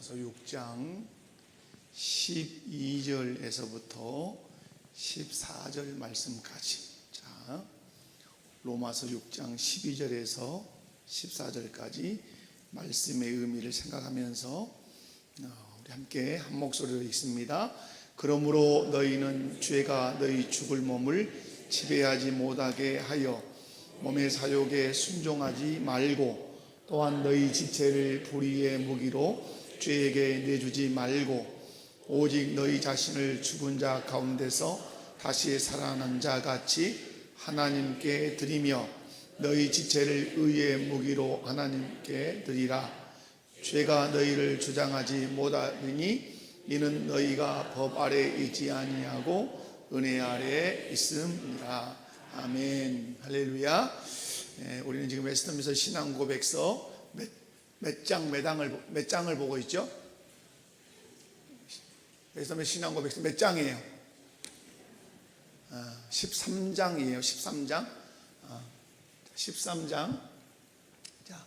로마서 6장 12절에서부터 14절 말씀까지. 자, 로마서 6장 12절에서 14절까지 말씀의 의미를 생각하면서 우리 함께 한 목소리로 읽습니다. 그러므로 너희는 죄가 너희 죽을 몸을 지배하지 못하게 하여 몸의 사욕에 순종하지 말고, 또한 너희 지체를 불의의 무기로 죄에게 내주지 말고, 오직 너희 자신을 죽은 자 가운데서 다시 살아난 자 같이 하나님께 드리며 너희 지체를 의의 무기로 하나님께 드리라. 죄가 너희를 주장하지 못하느니 이는 너희가 법 아래 있지 아니하고 은혜 아래 있음이라. 아멘. 할렐루야. 우리는 지금 웨스트민스터 신앙 고백서 몇 장을 보고 있죠? 웨스트민스터 신앙 고백서 몇 장이에요? 13장이에요. 13장. 13장. 자,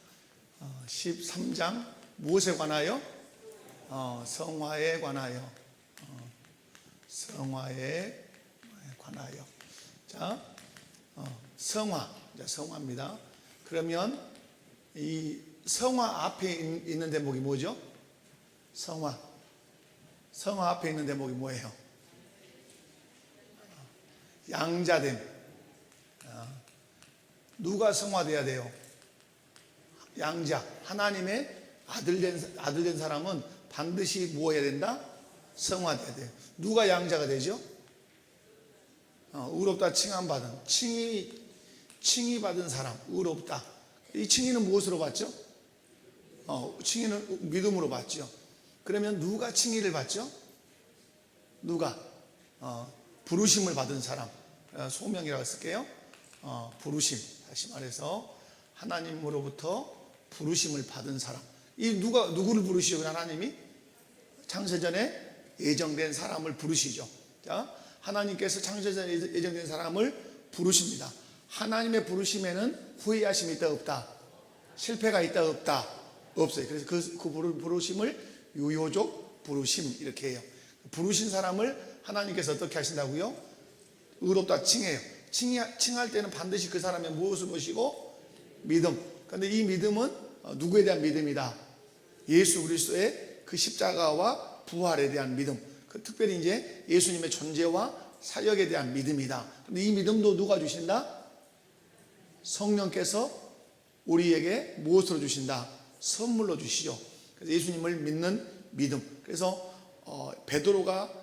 13장 무엇에 관하여? 성화에 관하여. 성화에 관하여. 자, 성화. 자, 성화입니다. 그러면 이 성화 앞에 있는 대목이 뭐죠? 성화. 성화 앞에 있는 대목이 뭐예요? 양자됨. 누가 성화돼야 돼요? 양자. 하나님의 아들 된 사람은 반드시 뭐 해야 된다? 성화돼야 돼요. 누가 양자가 되죠? 의롭다 칭함받은, 칭의 받은 사람, 의롭다. 이 칭의는 무엇으로 받죠? 칭의는 믿음으로 받죠. 그러면 누가 칭의를 받죠? 누가? 부르심을 받은 사람. 소명이라고 쓸게요. 부르심. 다시 말해서 하나님으로부터 부르심을 받은 사람. 이 누구를 부르시죠? 하나님이 창세전에 예정된 사람을 부르시죠. 자, 하나님께서 창세전에 예정된 사람을 부르십니다. 하나님의 부르심에는 후회하심이 있다 없다? 실패가 있다 없다? 없어요. 그래서 그 부르심을 유효적 부르심 이렇게 해요. 부르신 사람을 하나님께서 어떻게 하신다고요? 의롭다 칭해요. 칭할 때는 반드시 그 사람의 무엇을 보시고? 믿음. 그런데 이 믿음은 누구에 대한 믿음이다? 예수 그리스도의 그 십자가와 부활에 대한 믿음. 특별히 이제 예수님의 존재와 사역에 대한 믿음이다. 그런데 이 믿음도 누가 주신다? 성령께서 우리에게 무엇으로 주신다? 선물로 주시죠. 그래서 예수님을 믿는 믿음. 그래서 베드로가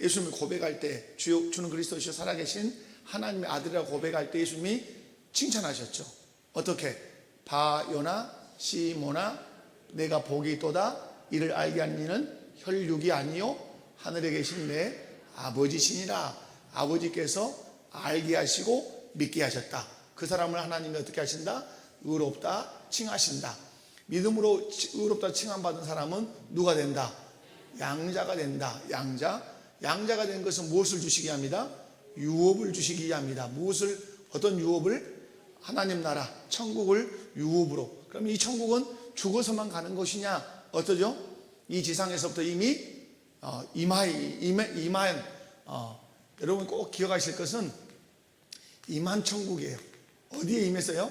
예수님을 고백할 때 주는 그리스도시여 살아계신 하나님의 아들이라고 고백할 때 예수님이 칭찬하셨죠. 어떻게? 바요나 시모나 내가 복이 있도다. 이를 알게 한 이는 혈육이 아니요 하늘에 계신 내 아버지시니라. 아버지께서 알게 하시고 믿게 하셨다. 그 사람을 하나님이 어떻게 하신다? 의롭다 칭하신다. 믿음으로 의롭다 칭함받은 사람은 누가 된다? 양자가 된다. 양자가 된 것은 무엇을 주시기 합니다? 유업을 주시기 합니다. 어떤 유업을? 하나님 나라 천국을 유업으로. 그럼 이 천국은 죽어서만 가는 것이냐? 어떠죠? 이 지상에서부터 이미 임한 여러분 꼭 기억하실 것은 임한 천국이에요. 어디에 임했어요?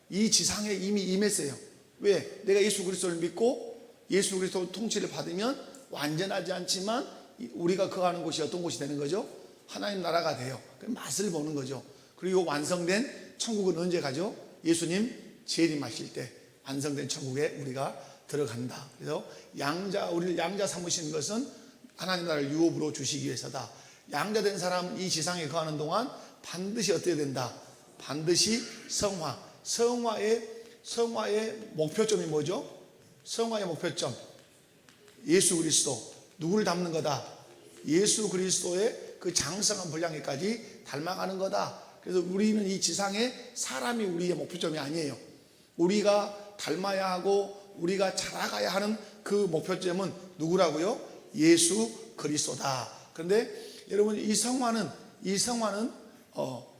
이 지상에 이미 임했어요. 왜? 내가 예수 그리스도를 믿고 예수 그리스도 통치를 받으면 완전하지 않지만 우리가 거하는 곳이 어떤 곳이 되는 거죠? 하나님 나라가 돼요. 맛을 보는 거죠. 그리고 완성된 천국은 언제 가죠? 예수님 재림하실 때 완성된 천국에 우리가 들어간다. 그래서 우리를 양자 삼으신 것은 하나님 나라를 유업으로 주시기 위해서다. 양자된 사람 이 지상에 거하는 동안 반드시 어떻게 된다? 반드시 성화의 목표점이 뭐죠? 성화의 목표점 예수 그리스도. 누구를 닮는 거다? 예수 그리스도의 그 장성한 분량에까지 닮아가는 거다. 그래서 우리는 이 지상에 사람이 우리의 목표점이 아니에요. 우리가 닮아야 하고 우리가 자라가야 하는 그 목표점은 누구라고요? 예수 그리스도다. 그런데 여러분 이 성화는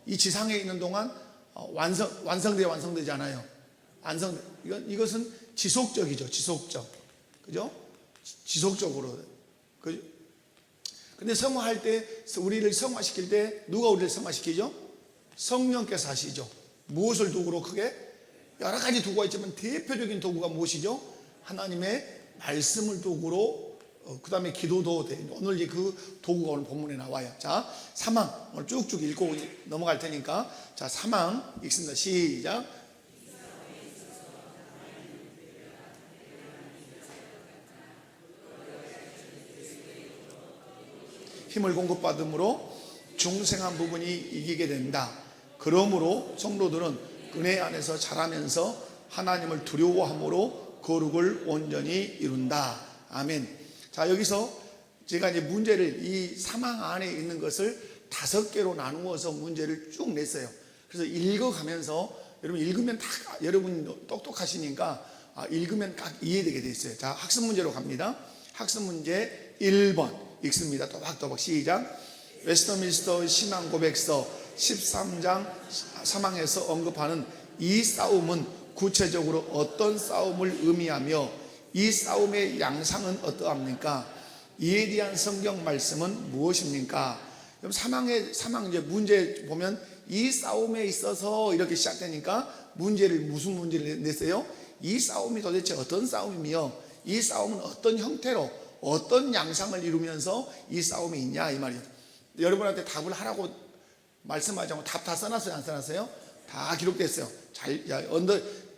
이 지상에 있는 동안 완성되지 않아요. 이것은 지속적이죠. 지속적. 그죠? 지속적으로. 근데 성화할 때, 우리를 성화시킬 때 누가 우리를 성화시키죠? 성령께서 하시죠. 무엇을 도구로? 크게 여러 가지 도구가 있지만 대표적인 도구가 무엇이죠? 하나님의 말씀을 도구로, 그 다음에 기도도 돼. 오늘 그 도구가 오늘 본문에 나와요. 자, 사망 오늘 쭉쭉 읽고 넘어갈 테니까, 자, 사망 읽습니다. 시작. 힘을 공급받음으로 중생한 부분이 이기게 된다. 그러므로 성도들은 은혜 안에서 자라면서 하나님을 두려워함으로 거룩을 온전히 이룬다. 아멘. 자, 여기서 제가 이제 문제를, 이 사망 안에 있는 것을 5개로 나누어서 문제를 쭉 냈어요. 그래서 읽어가면서, 여러분 읽으면 다, 여러분 똑똑하시니까 읽으면 딱 이해되게 돼 있어요. 자, 학습 문제로 갑니다. 학습 문제 1번 읽습니다. 또박또박 시작. 웨스터민스터 신앙 고백서 13장 사망에서 언급하는 이 싸움은 구체적으로 어떤 싸움을 의미하며 이 싸움의 양상은 어떠합니까? 이에 대한 성경 말씀은 무엇입니까? 그럼 사망 이제 문제 보면 이 싸움에 있어서 이렇게 시작되니까 문제를, 무슨 문제를 냈어요? 이 싸움이 도대체 어떤 싸움이며 이 싸움은 어떤 형태로 어떤 양상을 이루면서 이 싸움이 있냐, 이 말이에요. 여러분한테 답을 하라고 말씀하지 않고 답 다 써놨어요? 안 써놨어요? 다 기록됐어요. 잘,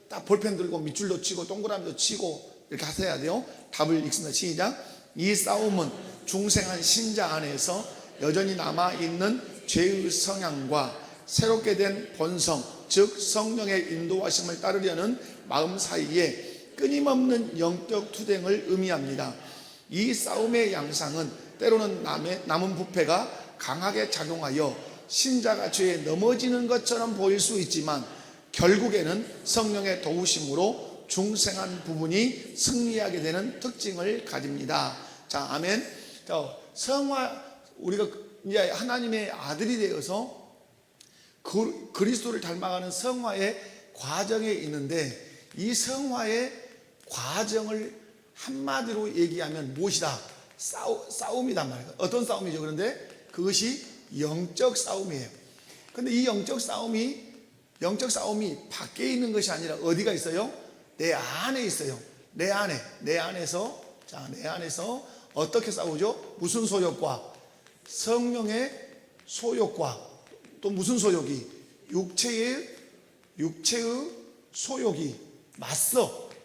딱 볼펜 들고 밑줄도 치고 동그라미도 치고 이렇게 하셔야 돼요. 답을 읽습니다. 시작. 이 싸움은 중생한 신자 안에서 여전히 남아있는 죄의 성향과 새롭게 된 본성, 즉 성령의 인도하심을 따르려는 마음 사이에 끊임없는 영적 투쟁을 의미합니다. 이 싸움의 양상은 때로는 남은 부패가 강하게 작용하여 신자가 죄에 넘어지는 것처럼 보일 수 있지만 결국에는 성령의 도우심으로 중생한 부분이 승리하게 되는 특징을 가집니다. 자, 아멘. 자, 성화, 우리가 이제 하나님의 아들이 되어서 그리스도를 닮아가는 성화의 과정에 있는데, 이 성화의 과정을 한마디로 얘기하면 무엇이다? 싸움이단 말이에요. 어떤 싸움이죠? 그런데 그것이 영적 싸움이에요. 근데 이 영적 싸움이 밖에 있는 것이 아니라 어디가 있어요? 내 안에 있어요. 내 안에서 어떻게 싸우죠? 무슨 소욕과? 성령의 소욕과, 또 무슨 소욕이? 육체의 소욕이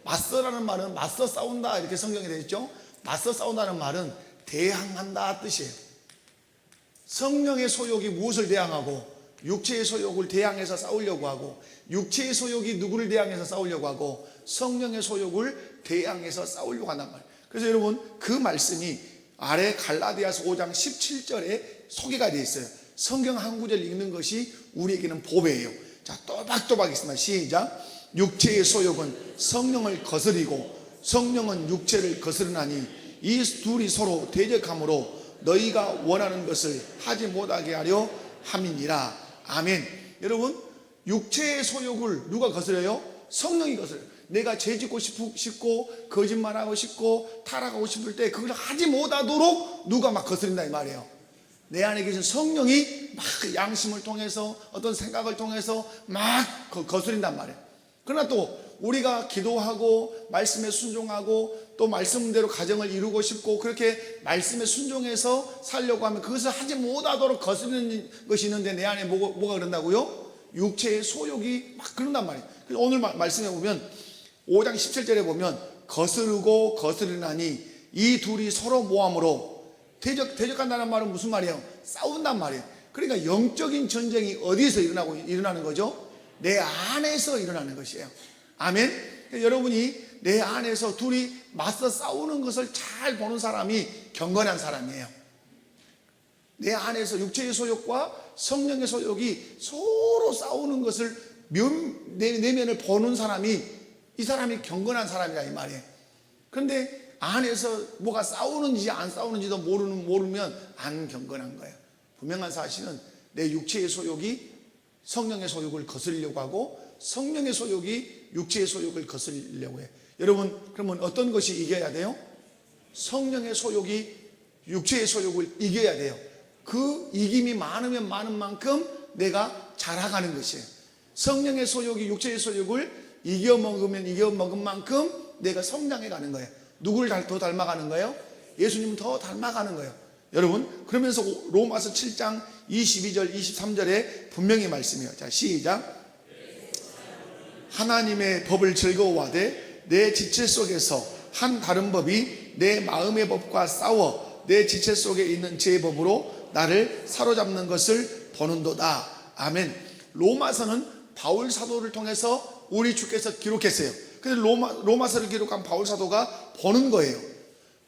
맞서라는 말은 맞서 싸운다, 이렇게 성경에 되어 있죠. 맞서 싸운다는 말은 대항한다 뜻이에요. 성령의 소욕이 무엇을 대항하고 육체의 소욕을 대항해서 싸우려고 하고, 육체의 소욕이 누구를 대항해서 싸우려고 하고 성령의 소욕을 대항해서 싸우려고 한단 말이에요. 그래서 여러분 그 말씀이 아래 갈라디아서 5장 17절에 소개가 되어 있어요. 성경 한 구절 읽는 것이 우리에게는 보배예요. 자, 또박또박 있습니다. 시작. 육체의 소욕은 성령을 거스리고 성령은 육체를 거스르나니 이 둘이 서로 대적함으로 너희가 원하는 것을 하지 못하게 하려 함이니라. 아멘. 여러분, 육체의 소욕을 누가 거스려요? 성령이 거스려요. 내가 죄짓고 싶고 거짓말하고 싶고 타락하고 싶을 때 그걸 하지 못하도록 누가 막 거스린다, 이 말이에요. 내 안에 계신 성령이 막 양심을 통해서 어떤 생각을 통해서 막 거스린단 말이에요. 그러나 또 우리가 기도하고 말씀에 순종하고 또 말씀대로 가정을 이루고 싶고 그렇게 말씀에 순종해서 살려고 하면 그것을 하지 못하도록 거스르는 것이 있는데 내 안에 뭐가 그런다고요? 육체의 소욕이 막 그런단 말이에요. 그래서 오늘 말씀에 보면 5장 17절에 보면 거스르고 거스르나니 이 둘이 서로 모함으로, 대적한다는 말은 무슨 말이에요? 싸운단 말이에요. 그러니까 영적인 전쟁이 어디에서 일어나는 거죠? 내 안에서 일어나는 것이에요. 아멘. 여러분이 내 안에서 둘이 맞서 싸우는 것을 잘 보는 사람이 경건한 사람이에요. 내 안에서 육체의 소욕과 성령의 소욕이 서로 싸우는 것을 내면을 보는 사람이, 이 사람이 경건한 사람이라, 이 말이에요. 그런데 안에서 뭐가 싸우는지 안 싸우는지도 모르면 안 경건한 거예요. 분명한 사실은 내 육체의 소욕이 성령의 소욕을 거스르려고 하고 성령의 소욕이 육체의 소욕을 거스르려고 해요. 여러분, 그러면 어떤 것이 이겨야 돼요? 성령의 소욕이 육체의 소욕을 이겨야 돼요. 그 이김이 많으면 많은 만큼 내가 자라가는 것이에요. 성령의 소욕이 육체의 소욕을 이겨먹으면 이겨먹은 만큼 내가 성장해 가는 거예요. 누구를 더 닮아가는 거예요? 예수님을 더 닮아가는 거예요. 여러분, 그러면서 로마서 7장 22절 23절에 분명히 말씀해요. 자, 시작. 하나님의 법을 즐거워하되 내 지체 속에서 한 다른 법이 내 마음의 법과 싸워 내 지체 속에 있는 제 법으로 나를 사로잡는 것을 보는도다. 아멘. 로마서는 바울 사도를 통해서 우리 주께서 기록했어요. 근데 로마서를 기록한 바울 사도가 보는 거예요.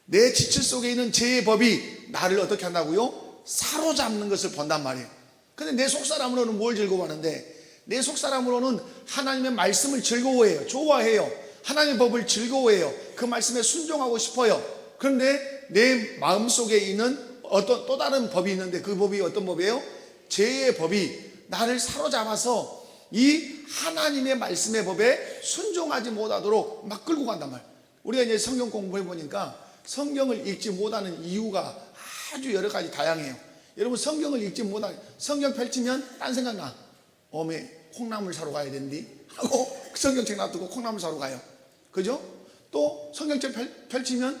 내 지체 속에 있는 제 법이 나를 어떻게 한다고요? 사로잡는 것을 본단 말이에요. 근데 내 속사람으로는 뭘 즐거워하는데? 내 속사람으로는 하나님의 말씀을 즐거워해요. 좋아해요. 하나님의 법을 즐거워해요. 그 말씀에 순종하고 싶어요. 그런데 내 마음속에 있는 어떤 또 다른 법이 있는데 그 법이 어떤 법이에요? 죄의 법이 나를 사로잡아서 이 하나님의 말씀의 법에 순종하지 못하도록 막 끌고 간단 말이에요. 우리가 이제 성경 공부해 보니까 성경을 읽지 못하는 이유가 아주 여러 가지 다양해요. 여러분, 성경을 읽지 못하는, 성경 펼치면 딴 생각 나. 어메, 콩나물 사러 가야 된디 하고 성경책 놔두고 콩나물 사러 가요. 그죠? 또 성경책 펼치면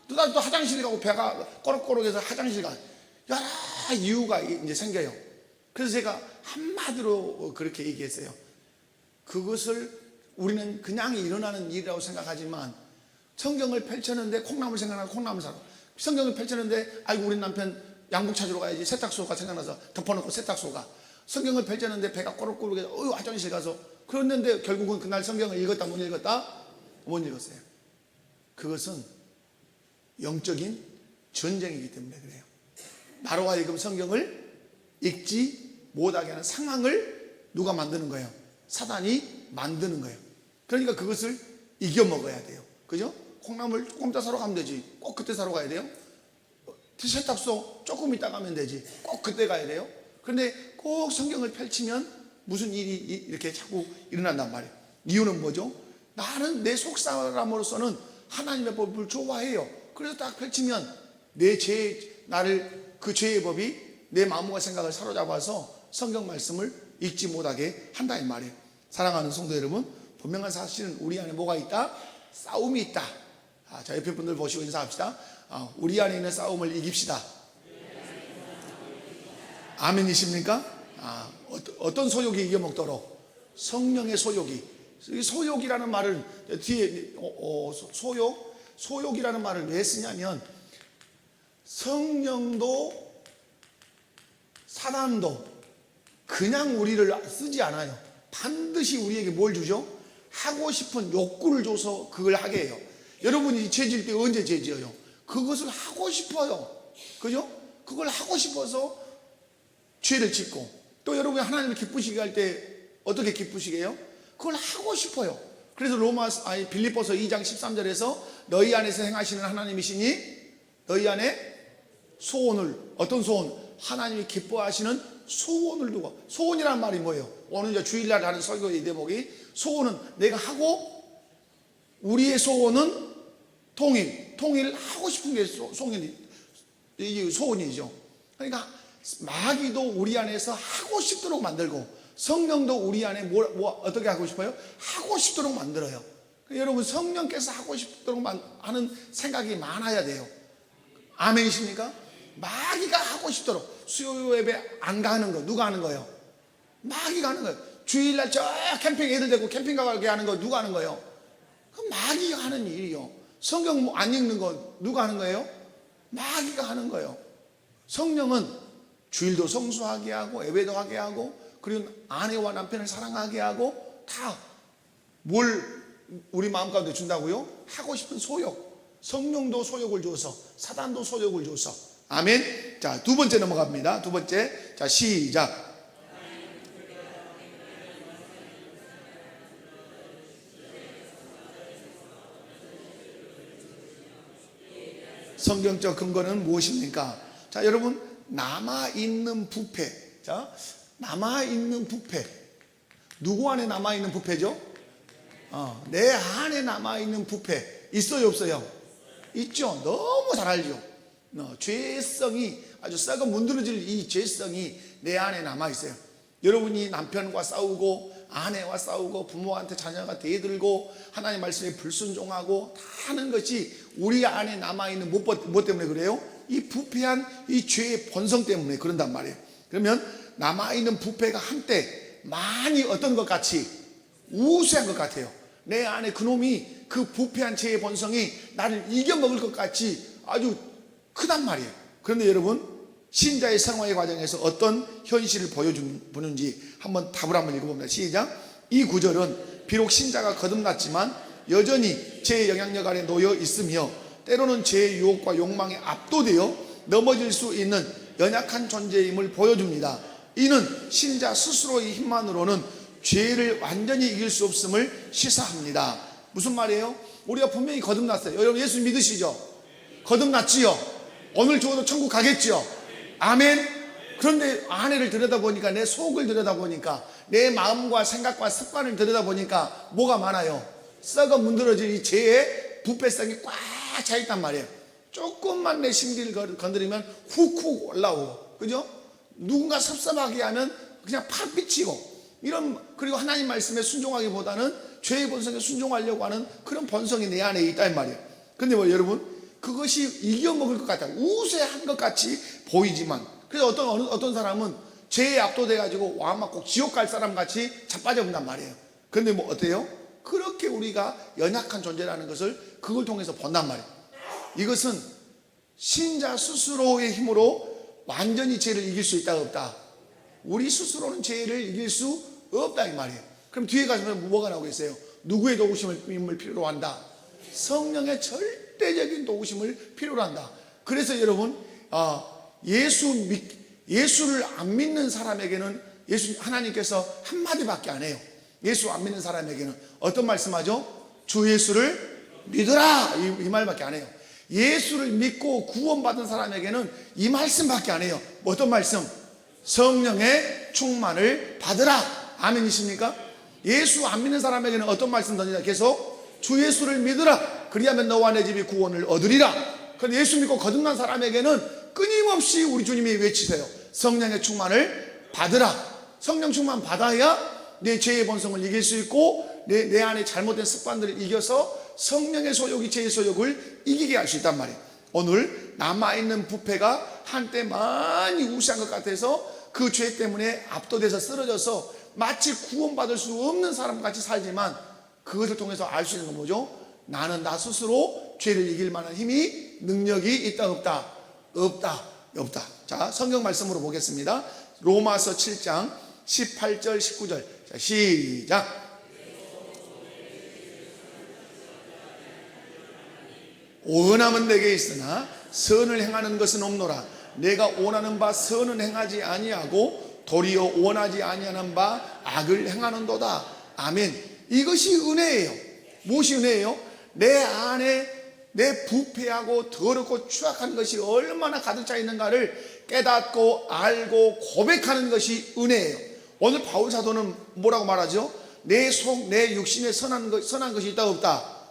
또 화장실 가고 배가 꼬록꼬록해서 화장실 가. 여러 이유가 이제 생겨요. 그래서 제가 한마디로 그렇게 얘기했어요. 그것을 우리는 그냥 일어나는 일이라고 생각하지만 성경을 펼쳤는데 콩나물 생각나고 콩나물 사러, 성경을 펼쳤는데 아이고 우리 남편 양복 찾으러 가야지 세탁소가 생각나서 덮어놓고 세탁소 가. 성경을 펼쳤는데 배가 꼬록꼬록해서 화장실 가서 그랬는데 결국은 그날 성경을 읽었다 못 읽었다? 못 읽었어요. 그것은 영적인 전쟁이기 때문에 그래요. 나로 하여금 성경을 읽지 못하게 하는 상황을 누가 만드는 거예요? 사단이 만드는 거예요. 그러니까 그것을 이겨 먹어야 돼요. 그죠? 콩나물 조금 이따 사러 가면 되지. 꼭 그때 사러 가야 돼요? 세탁소 조금 이따 가면 되지. 꼭 그때 가야 돼요? 그런데 꼭 성경을 펼치면 무슨 일이 이렇게 자꾸 일어난단 말이에요. 이유는 뭐죠? 나는 내 속사람으로서는 하나님의 법을 좋아해요. 그래서 딱 펼치면 내 죄, 나를 그 죄의 법이 내 마음과 생각을 사로잡아서 성경 말씀을 읽지 못하게 한다 이 말이에요. 사랑하는 성도 여러분, 분명한 사실은 우리 안에 뭐가 있다? 싸움이 있다. 자, 옆에 분들 보시고 인사합시다. 우리 안에 있는 싸움을 이깁시다. 아멘이십니까? 어떤 소욕이 이겨먹도록? 성령의 소욕이. 소욕이라는 말을 뒤에 소욕이라는 말을 왜 쓰냐면 성령도 사단도 그냥 우리를 쓰지 않아요. 반드시 우리에게 뭘 주죠? 하고 싶은 욕구를 줘서 그걸 하게 해요. 여러분이 죄 지을 때 언제 죄 지어요? 그것을 하고 싶어요. 그죠? 그걸 하고 싶어서 죄를 짓고, 또 여러분이 하나님을 기쁘시게 할 때 어떻게 기쁘시게 해요? 그걸 하고 싶어요. 그래서 빌립보서 2장 13절에서 너희 안에서 행하시는 하나님이시니 너희 안에 소원을, 어떤 소원? 하나님이 기뻐하시는 소원을 두고. 소원이란 말이 뭐예요? 오늘 이제 주일날 하는 설교의 대목이 소원은 내가 하고, 우리의 소원은 통일하고 싶은 게 소원이죠. 그러니까 마귀도 우리 안에서 하고 싶도록 만들고 성령도 우리 안에 어떻게 하고 싶어요? 하고 싶도록 만들어요. 여러분, 성령께서 하고 싶도록 하는 생각이 많아야 돼요. 아멘이십니까? 마귀가 하고 싶도록 수요 예배 안 가는 거 누가 하는 거예요? 마귀가 하는 거예요. 주일날 저 캠핑 애들 데리고 캠핑 가게 하는 거 누가 하는 거예요? 그 마귀가 하는 일이요. 성경 안 읽는 거 누가 하는 거예요? 마귀가 하는 거예요. 성령은 주일도 성수하게 하고 예배도 하게 하고 그리고 아내와 남편을 사랑하게 하고 다 뭘 우리 마음 가운데 준다고요? 하고 싶은 소욕. 성령도 소욕을 줘서 사단도 소욕을 줘서. 아멘. 자, 두 번째 넘어갑니다. 두 번째. 자, 시작. 성경적 근거는 무엇입니까? 자, 여러분, 남아있는 부패. 자, 남아있는 부패. 누구 안에 남아있는 부패죠? 내 안에 남아있는 부패. 있어요, 없어요? 있죠. 너무 잘 알죠. 죄성이 아주 썩어 문드러질 이 죄성이 내 안에 남아있어요. 여러분이 남편과 싸우고 아내와 싸우고 부모한테 자녀가 대들고 하나님 말씀에 불순종하고 다 하는 것이 우리 안에 남아있는 뭐 때문에 그래요? 이 부패한 이 죄의 본성 때문에 그런단 말이에요. 그러면 남아있는 부패가 한때 많이 어떤 것 같이 우세한 것 같아요. 내 안에 그놈이 그 부패한 죄의 본성이 나를 이겨먹을 것 같이 아주 크단 말이에요. 그런데 여러분, 신자의 생활의 과정에서 어떤 현실을 보여주는지 한번 답을 한번 읽어봅니다. 시작. 이 구절은 비록 신자가 거듭났지만 여전히 죄의 영향력 아래 놓여 있으며 때로는 죄의 유혹과 욕망에 압도되어 넘어질 수 있는 연약한 존재임을 보여줍니다. 이는 신자 스스로의 힘만으로는 죄를 완전히 이길 수 없음을 시사합니다. 무슨 말이에요? 우리가 분명히 거듭났어요. 여러분 예수 믿으시죠? 거듭났지요? 오늘 죽어도 천국 가겠지요? 아멘. 그런데 안에를 들여다보니까, 내 속을 들여다보니까, 내 마음과 생각과 습관을 들여다보니까 뭐가 많아요? 썩어 문드러진 이 죄의 부패성이 꽉 차있단 말이에요. 조금만 내 심기를 건드리면 훅훅 올라오고, 그죠? 누군가 섭섭하게 하면 그냥 팍 비치고, 그리고 하나님 말씀에 순종하기보다는 죄의 본성에 순종하려고 하는 그런 본성이 내 안에 있단 말이에요. 근데 여러분, 그것이 이겨먹을 것 같아요. 우세한 것 같이 보이지만, 그래서 어떤 사람은 죄에 압도돼가지고 와마 꼭 지옥 갈 사람 같이 자빠져 본단 말이에요. 근데 어때요? 그렇게 우리가 연약한 존재라는 것을 그걸 통해서 본단 말이에요. 이것은 신자 스스로의 힘으로 완전히 죄를 이길 수 있다 없다? 우리 스스로는 죄를 이길 수 없다 이 말이에요. 그럼 뒤에 가시면 뭐가 나오고 있어요? 누구의 도우심을 필요로 한다? 성령의 절대적인 도우심을 필요로 한다. 그래서 여러분, 예수를 안 믿는 사람에게는 하나님께서 한마디밖에 안 해요. 예수 안 믿는 사람에게는 어떤 말씀하죠? 주 예수를 믿으라, 이 말밖에 안 해요. 예수를 믿고 구원받은 사람에게는 이 말씀밖에 안 해요. 어떤 말씀? 성령의 충만을 받으라. 아멘이십니까? 예수 안 믿는 사람에게는 어떤 말씀 던지냐? 계속 주 예수를 믿으라. 그리하면 너와 내 집이 구원을 얻으리라. 그런데 예수 믿고 거듭난 사람에게는 끊임없이 우리 주님이 외치세요. 성령의 충만을 받으라. 성령 충만 받아야 내 죄의 본성을 이길 수 있고 내 안에 잘못된 습관들을 이겨서 성령의 소욕이 죄의 소욕을 이기게 할 수 있단 말이에요. 오늘 남아있는 부패가 한때 많이 우시한 것 같아서 그 죄 때문에 압도돼서 쓰러져서 마치 구원받을 수 없는 사람같이 살지만, 그것을 통해서 알 수 있는 건 뭐죠? 나는 나 스스로 죄를 이길 만한 힘이, 능력이 있다 없다? 없다. 없다. 자, 성경 말씀으로 보겠습니다. 로마서 7장 18절 19절. 자, 시작. 원함은 내게 있으나 선을 행하는 것은 없노라. 내가 원하는 바 선은 행하지 아니하고 도리어 원하지 아니하는 바 악을 행하는도다. 아멘. 이것이 은혜예요. 무엇이 은혜예요? 내 안에 내 부패하고 더럽고 추악한 것이 얼마나 가득 차 있는가를 깨닫고 알고 고백하는 것이 은혜예요. 오늘 바울 사도는 뭐라고 말하죠? 내 속, 내 육신에 선한 것이 있다 없다?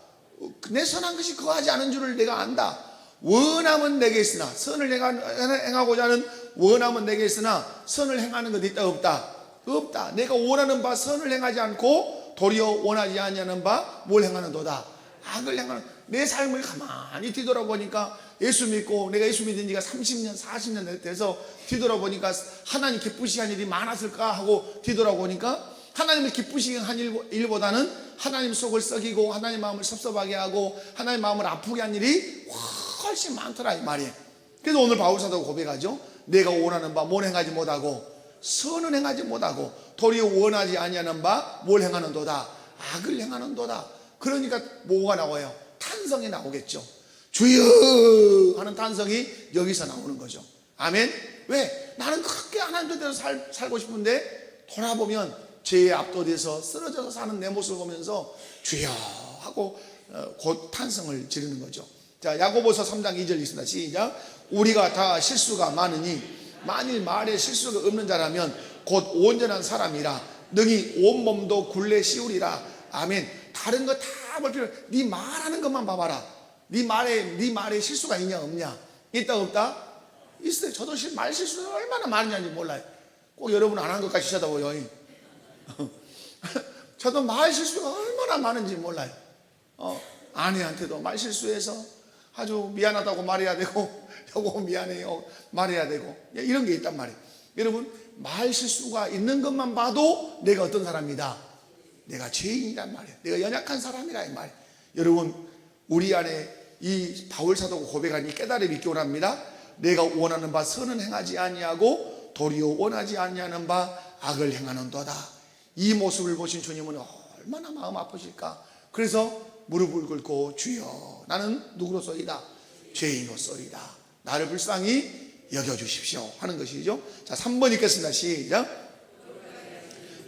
내 선한 것이 거하지 않은 줄을 내가 안다. 원함은 내게 있으나, 선을 행하고자 하는 원함은 내게 있으나 선을 행하는 것 있다 없다? 없다. 내가 원하는 바 선을 행하지 않고 도리어 원하지 아니하는 바 뭘 행하는도다? 악을 행하는. 내 삶을 가만히 뒤돌아보니까, 예수 믿고 내가 예수 믿은 지가 30년 40년 돼서 뒤돌아보니까 하나님 기쁘시게 한 일이 많았을까 하고 뒤돌아보니까, 하나님을 기쁘시게 한 일보다는 하나님 속을 썩이고 하나님 마음을 섭섭하게 하고 하나님 마음을 아프게 한 일이 훨씬 많더라 이 말이에요. 그래서 오늘 바울 사도가 고백하죠. 내가 원하는 바 뭘 행하지 못하고 선은 행하지 못하고 도리어 원하지 아니하는 바 뭘 행하는도다? 악을 행하는도다. 그러니까 뭐가 나와요? 탄성이 나오겠죠. 주여 하는 탄성이 여기서 나오는 거죠. 아멘. 왜? 나는 그렇게 하나님 뜻대로 살고 싶은데 돌아보면 죄에 압도돼서 쓰러져서 사는 내 모습을 보면서 주여 하고 곧 탄성을 지르는 거죠. 자, 야고보서 3장 2절 있습니다. 시작. 우리가 다 실수가 많으니 만일 말에 실수가 없는 자라면 곧 온전한 사람이라 능히 온몸도 굴레 씌우리라. 아멘. 다른 거 다 볼 필요 없어. 네 말하는 것만 봐봐라. 네 말에 실수가 있냐 없냐? 있다 없다? 있어요. 저도 말 실수가 얼마나 많은지 몰라요. 꼭 여러분 안 한 것까지 쳐다보요. 저도 말 실수가 얼마나 많은지 몰라요. 아내한테도 말 실수해서 아주 미안하다고 말해야 되고, 여보 미안해요 말해야 되고, 이런 게 있단 말이에요. 여러분, 말 실수가 있는 것만 봐도 내가 어떤 사람이다? 내가 죄인이란 말이에요. 내가 연약한 사람이라 이 말이에요. 여러분, 우리 안에 이 바울 사도가 고백한 이 깨달음이 있기 원합니다. 내가 원하는 바 선은 행하지 아니하고 도리어 원하지 아니하는 바 악을 행하는도다. 이 모습을 보신 주님은 얼마나 마음 아프실까. 그래서 무릎을 꿇고 주여 나는 누구로소이다? 죄인으로소이다. 나를 불쌍히 여겨주십시오 하는 것이죠. 자, 3번 읽겠습니다. 시작.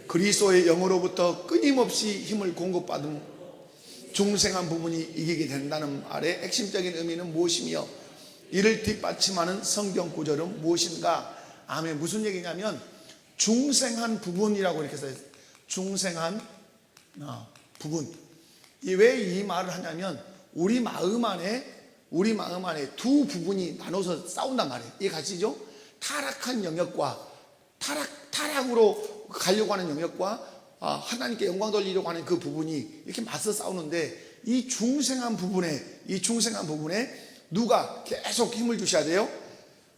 그리스도의 영으로부터 끊임없이 힘을 공급받은 중생한 부분이 이기게 된다는 말의 핵심적인 의미는 무엇이며 이를 뒷받침하는 성경 구절은 무엇인가? 아멘. 무슨 얘기냐면 중생한 부분이라고 이렇게 써요. 중생한 부분. 왜 이 말을 하냐면 우리 마음 안에 두 부분이 나눠서 싸운단 말이에요. 이해 가시죠? 타락한 영역과 타락으로 가려고 하는 영역과 하나님께 영광 돌리려고 하는 그 부분이 이렇게 맞서 싸우는데, 이 중생한 부분에 누가 계속 힘을 주셔야 돼요?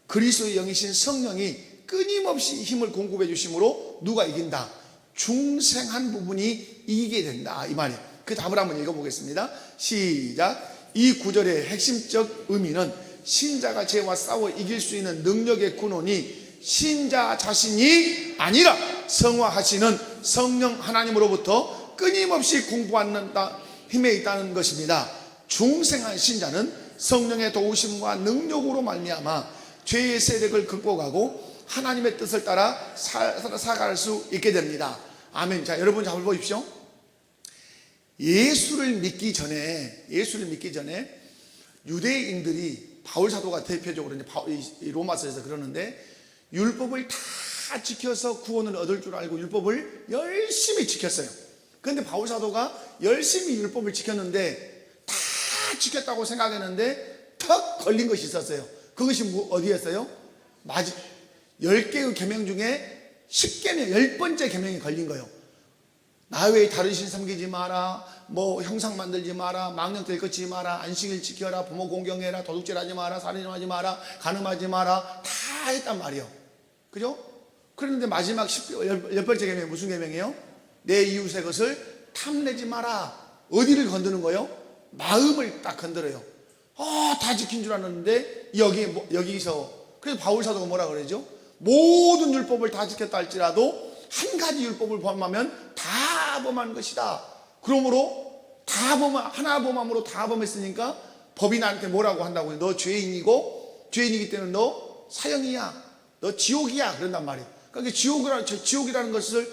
그리스도의 영이신 성령이 끊임없이 힘을 공급해 주심으로 누가 이긴다? 중생한 부분이 이기게 된다 이 말이에요. 그 답을 한번 읽어보겠습니다. 시작. 이 구절의 핵심적 의미는 신자가 죄와 싸워 이길 수 있는 능력의 근원이 신자 자신이 아니라 성화하시는 성령 하나님으로부터 끊임없이 공부하는 힘에 있다는 것입니다. 중생한 신자는 성령의 도우심과 능력으로 말미암아 죄의 세력을 극복하고 하나님의 뜻을 따라 살아갈 수 있게 됩니다. 아멘. 자, 여러분 잘 보십시오. 예수를 믿기 전에 유대인들이, 바울 사도가 대표적으로 이제 로마서에서 그러는데, 율법을 다 지켜서 구원을 얻을 줄 알고 율법을 열심히 지켰어요. 그런데 바울 사도가 열심히 율법을 지켰는데 다 지켰다고 생각했는데 턱 걸린 것이 있었어요. 그것이 어디였어요? 10개의 계명 중에 10계명, 10번째 계명이 걸린 거예요. 나 외에 다른 신 섬기지 마라, 형상 만들지 마라, 망령될 걷지 마라, 안식일 지켜라, 부모 공경해라, 도둑질하지 마라, 살인하지 마라, 간음하지 마라, 다 했단 말이에요. 그죠? 그런데 마지막 10번째 계명이 무슨 계명이에요? 내 이웃의 것을 탐내지 마라. 어디를 건드는 거예요? 마음을 딱 건드려요. 다 지킨 줄 알았는데 여기서, 그래서 바울 사도가 뭐라 그러죠? 모든 율법을 다 지켰다 할지라도 한 가지 율법을 범하면 다 범한 것이다. 그러므로 하나 범함으로 다 범했으니까 법이 나한테 뭐라고 한다고요? 너 죄인이기 때문에 너 사형이야, 너 지옥이야, 그런단 말이에요. 그러니까 지옥이라는 것을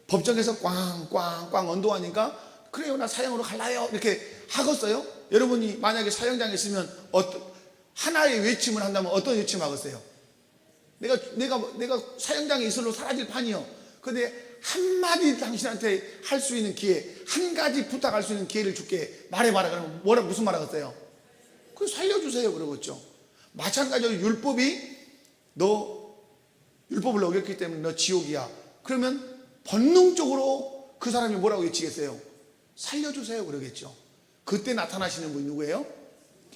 법정에서 꽝꽝꽝 언도하니까, 그래요, 나 사형으로 갈라요, 이렇게 하겠어요? 여러분이 만약에 사형장에 있으면 하나의 외침을 한다면 어떤 외침 하겠어요? 내가 사형장에 있을로 사라질 판이요. 근데 한마디 당신한테 할 수 있는 기회, 한 가지 부탁할 수 있는 기회를 줄게, 말해봐라. 그러면 무슨 말 하겠어요? 그 살려주세요 그러겠죠. 마찬가지로 너 율법을 어겼기 때문에 너 지옥이야. 그러면 본능적으로 그 사람이 뭐라고 외치겠어요? 살려주세요 그러겠죠. 그때 나타나시는 분이 누구예요?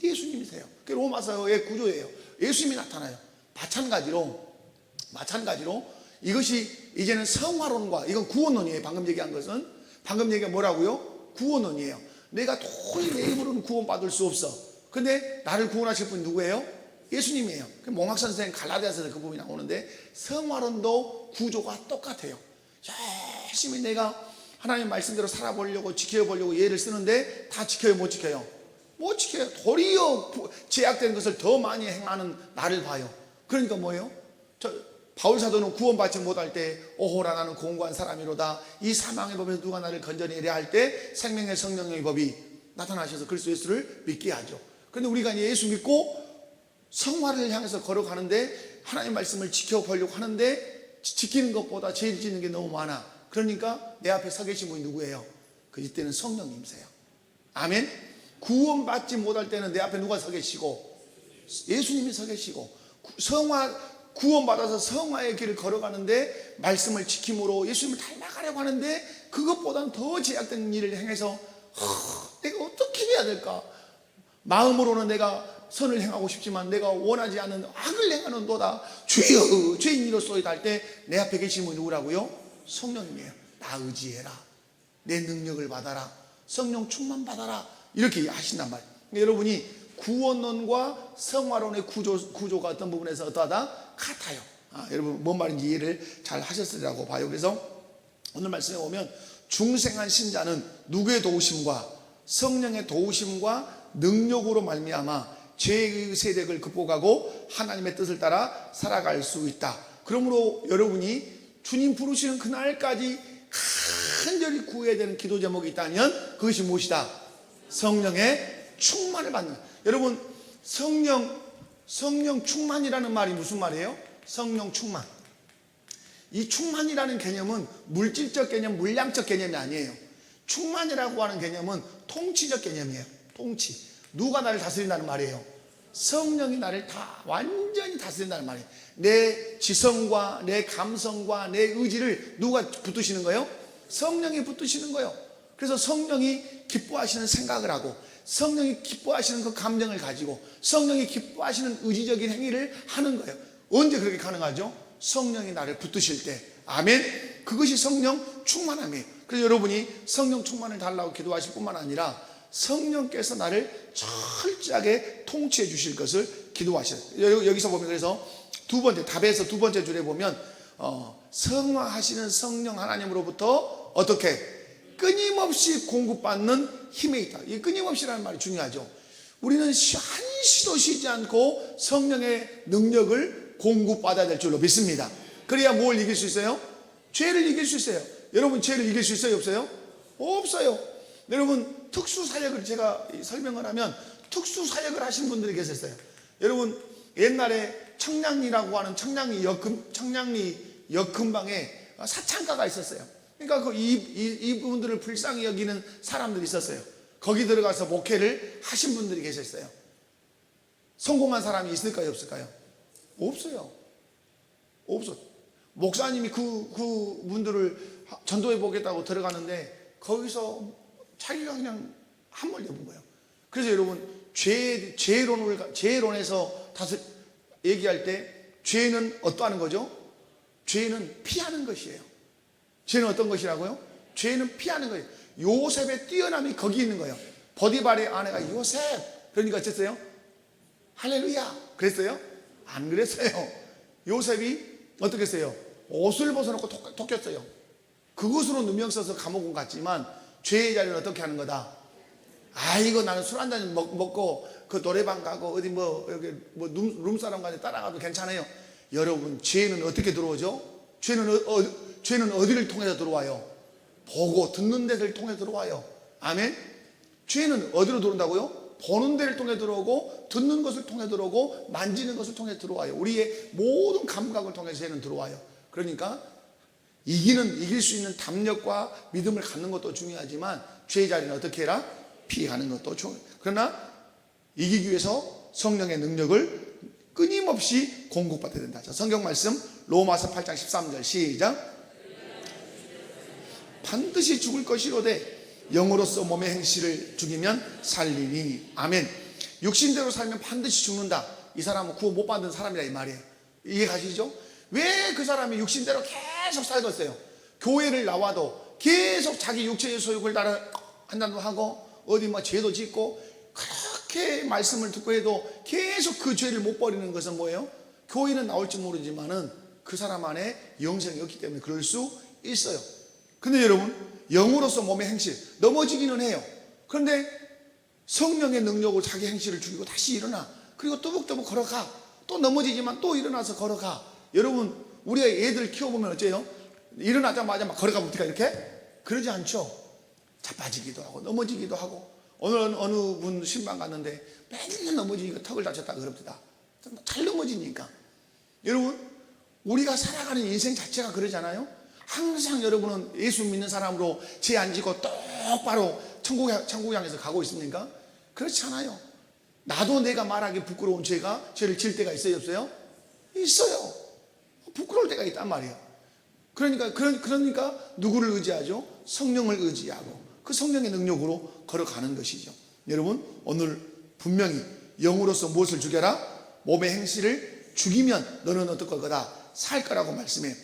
예수님이세요. 그게 로마서의 구조예요. 예수님이 나타나요. 마찬가지로 이것이 이제는 성화론과, 이건 구원론이에요. 방금 얘기한 뭐라고요? 구원론이에요. 내가 도저히 내 힘으로는 구원받을 수 없어. 근데 나를 구원하실 분이 누구예요? 예수님이에요. 몽학선생 갈라디아서에서 그 부분이 나오는데, 성화론도 구조가 똑같아요. 열심히 내가 하나님 말씀대로 살아보려고, 지켜보려고 예를 쓰는데 다 지켜요? 못 지켜요? 못 지켜요. 도리어 제약된 것을 더 많이 행하는 나를 봐요. 그러니까 뭐예요? 바울 사도는 구원받지 못할 때 오호라 나는 공고한 사람이로다, 이 사망의 법에서 누가 나를 건져내랴 할 때 생명의 성령의 법이 나타나셔서 그리스도 예수를 믿게 하죠. 그런데 우리가 예수 믿고 성화를 향해서 걸어가는데 하나님 말씀을 지켜보려고 하는데 지키는 것보다 죄 짓는 게 너무 많아. 그러니까 내 앞에 서 계신 분이 누구예요? 이때는 성령님이세요. 아멘. 구원받지 못할 때는 내 앞에 누가 서 계시고? 예수님이 서 계시고, 구원받아서 성화의 길을 걸어가는데 말씀을 지킴으로 예수님을 닮아가려고 하는데 그것보다는 더 제약된 일을 행해서 내가 어떻게 해야 될까? 마음으로는 내가 선을 행하고 싶지만 내가 원하지 않는 악을 행하는도다. 주여 죄인이로소이다 할 때 내 앞에 계신 분이 누구라고요? 성령님이에요. 나 의지해라. 내 능력을 받아라. 성령 충만 받아라. 이렇게 하신단 말이에요. 그러니까 여러분이 구원론과 성화론의 구조가 어떤 부분에서 어떠하다? 같아요. 여러분 뭔 말인지 이해를 잘 하셨으리라고 봐요. 그래서 오늘 말씀에 보면 중생한 신자는 누구의 도우심과 성령의 도우심과 능력으로 말미암아 죄의 세력을 극복하고 하나님의 뜻을 따라 살아갈 수 있다. 그러므로 여러분이 주님 부르시는 그날까지 간절히 구해야 되는 기도 제목이 있다면 그것이 무엇이다? 성령의 충만을 받는 거예요. 여러분 성령 충만이라는 말이 무슨 말이에요? 성령 충만. 이 충만이라는 개념은 물질적 개념, 물량적 개념이 아니에요. 충만이라고 하는 개념은 통치적 개념이에요. 통치. 누가 나를 다스린다는 말이에요? 성령이 나를 다 완전히 다스린다는 말이에요. 내 지성과 내 감성과 내 의지를 누가 붙드시는 거예요? 성령이 붙드시는 거예요. 그래서 성령이 기뻐하시는 생각을 하고 성령이 기뻐하시는 그 감정을 가지고 성령이 기뻐하시는 의지적인 행위를 하는 거예요. 언제 그렇게 가능하죠? 성령이 나를 붙드실 때. 아멘. 그것이 성령 충만함이에요. 그래서 여러분이 성령 충만을 달라고 기도하실 뿐만 아니라 성령께서 나를 철저하게 통치해 주실 것을 기도하셔요. 여기서 보면 그래서 두 번째, 답에서 두 번째 줄에 보면 성화하시는 성령 하나님으로부터 어떻게 끊임없이 공급받는 힘에 있다. 이 끊임없이라는 말이 중요하죠. 우리는 한시도 쉬지 않고 성령의 능력을 공급받아야 될 줄로 믿습니다. 그래야 뭘 이길 수 있어요? 죄를 이길 수 있어요. 여러분 죄를 이길 수 있어요? 없어요? 없어요. 여러분 특수사역을 제가 설명을 하면 특수사역을 하신 분들이 계셨어요. 여러분 옛날에 청량리라고 하는 청량리 역근방에 사창가가 있었어요. 그러니까 이분들을 불쌍히 여기는 사람들이 있었어요. 거기 들어가서 목회를 하신 분들이 계셨어요. 성공한 사람이 있을까요? 없을까요? 없어요. 없어. 목사님이 그 분들을 전도해 보겠다고 들어가는데 거기서 자기가 그냥 한물 내본 거예요. 그래서 여러분 죄론에서 다시 얘기할 때 죄는 어떠하는 거죠? 죄는 피하는 것이에요. 죄는 어떤 것이라고요? 죄는 피하는 거예요. 요셉의 뛰어남이 거기 있는 거예요. 보디발의 아내가 요셉 그러니까 어쨌어요? 할렐루야 그랬어요? 안 그랬어요. 요셉이 어떻게 했어요? 옷을 벗어놓고 토꼈어요. 그것으로 누명 써서 감옥은 갔지만 죄의 자리는 어떻게 하는 거다? 아이고 나는 술 한잔 먹고 그 노래방 가고 어디 여기 룸사람까지 따라가도 괜찮아요. 여러분 죄는 어떻게 들어오죠? 죄는 어디를 통해서 들어와요? 보고 듣는 데를 통해 들어와요. 아멘. 죄는 어디로 들어온다고요? 보는 데를 통해 들어오고 듣는 것을 통해 들어오고 만지는 것을 통해 들어와요. 우리의 모든 감각을 통해서 죄는 들어와요. 그러니까 이길 수 있는 담력과 믿음을 갖는 것도 중요하지만 죄의 자리는 어떻게 해라? 피하는 것도 중요해요. 그러나 이기기 위해서 성령의 능력을 끊임없이 공급받아야 된다. 자, 성경 말씀 로마서 8장 13절 시작. 반드시 죽을 것이로되 영으로서 몸의 행실을 죽이면 살리니. 아멘. 육신대로 살면 반드시 죽는다. 이 사람은 구원 못 받은 사람이라 이 말이에요. 이해 가시죠? 왜 그 사람이 육신대로 계속 살겠어요? 교회를 나와도 계속 자기 육체의 소욕을 따라 한다도 하고 어디 죄도 짓고 그렇게 말씀을 듣고 해도 계속 그 죄를 못 버리는 것은 뭐예요? 교회는 나올지 모르지만은 그 사람 안에 영생이 없기 때문에 그럴 수 있어요. 근데 여러분 영으로서 몸의 행실 넘어지기는 해요. 그런데 성령의 능력으로 자기 행실을 죽이고 다시 일어나. 그리고 또박또박 걸어가. 또 넘어지지만 또 일어나서 걸어가. 여러분 우리가 애들 키워보면 어째요? 일어나자마자 막 걸어가면 어떡해 이렇게? 그러지 않죠. 자빠지기도 하고 넘어지기도 하고 어느 분 신방 갔는데 맨날 넘어지니까 턱을 다쳤다 그럽니다. 잘 넘어지니까. 여러분 우리가 살아가는 인생 자체가 그러잖아요. 항상 여러분은 예수 믿는 사람으로 죄 안 지고 똑바로 천국 향해서 가고 있습니까? 그렇지 않아요. 나도 내가 말하기 부끄러운 죄를 질 때가 있어요, 없어요? 있어요. 부끄러울 때가 있단 말이에요. 그러니까 누구를 의지하죠? 성령을 의지하고 그 성령의 능력으로 걸어가는 것이죠. 여러분, 오늘 분명히 영으로서 무엇을 죽여라? 몸의 행실을 죽이면 너는 어떨 거다? 살 거라고 말씀해요.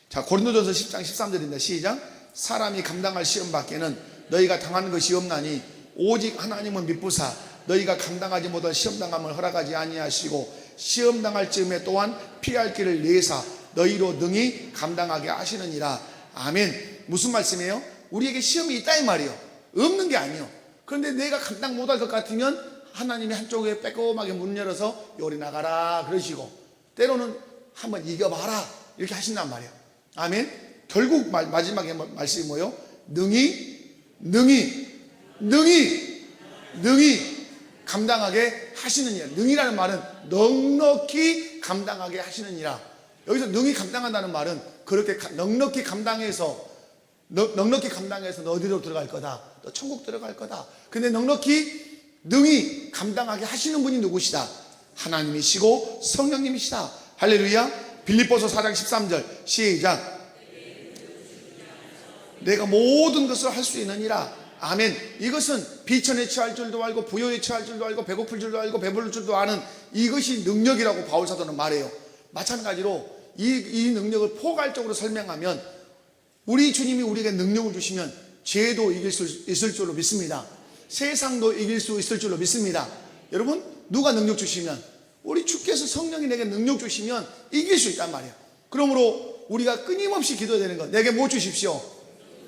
자, 고린도전서 10장 13절입니다. 시작. 사람이 감당할 시험 밖에는 너희가 당하는 것이 없나니 오직 하나님은 미쁘사 너희가 감당하지 못할 시험당함을 허락하지 아니하시고 시험당할 즈음에 또한 피할 길을 내사 너희로 능히 감당하게 하시느니라. 아멘. 무슨 말씀이에요? 우리에게 시험이 있다 이 말이에요. 없는 게 아니에요. 그런데 내가 감당 못할 것 같으면 하나님이 한쪽에 빼꼼하게 문 열어서 요리 나가라 그러시고 때로는 한번 이겨봐라 이렇게 하신단 말이에요. 아멘. 결국 마지막에 말씀이 뭐예요? 능히 감당하게 하시느니라. 능이라는 말은 넉넉히 감당하게 하시느니라. 여기서 능히 감당한다는 말은 그렇게 넉넉히 감당해서 너 어디로 들어갈 거다? 너 천국 들어갈 거다. 근데 능히 감당하게 하시는 분이 누구시다? 하나님이시고 성령님이시다. 할렐루야. 빌립보서 4장 13절 시작. 내가 모든 것을 할 수 있느니라. 아멘. 이것은 비천에 처할 줄도 알고 부요에 처할 줄도 알고 배고플 줄도 알고 배부를 줄도 아는 이것이 능력이라고 바울 사도는 말해요. 마찬가지로 이 능력을 포괄적으로 설명하면 우리 주님이 우리에게 능력을 주시면 죄도 이길 수 있을 줄로 믿습니다. 세상도 이길 수 있을 줄로 믿습니다. 여러분, 누가 능력 주시면 우리 주께서 성령이 내게 능력 주시면 이길 수 있단 말이에요. 그러므로 우리가 끊임없이 기도해야 되는 것, 내게 뭐 주십시오?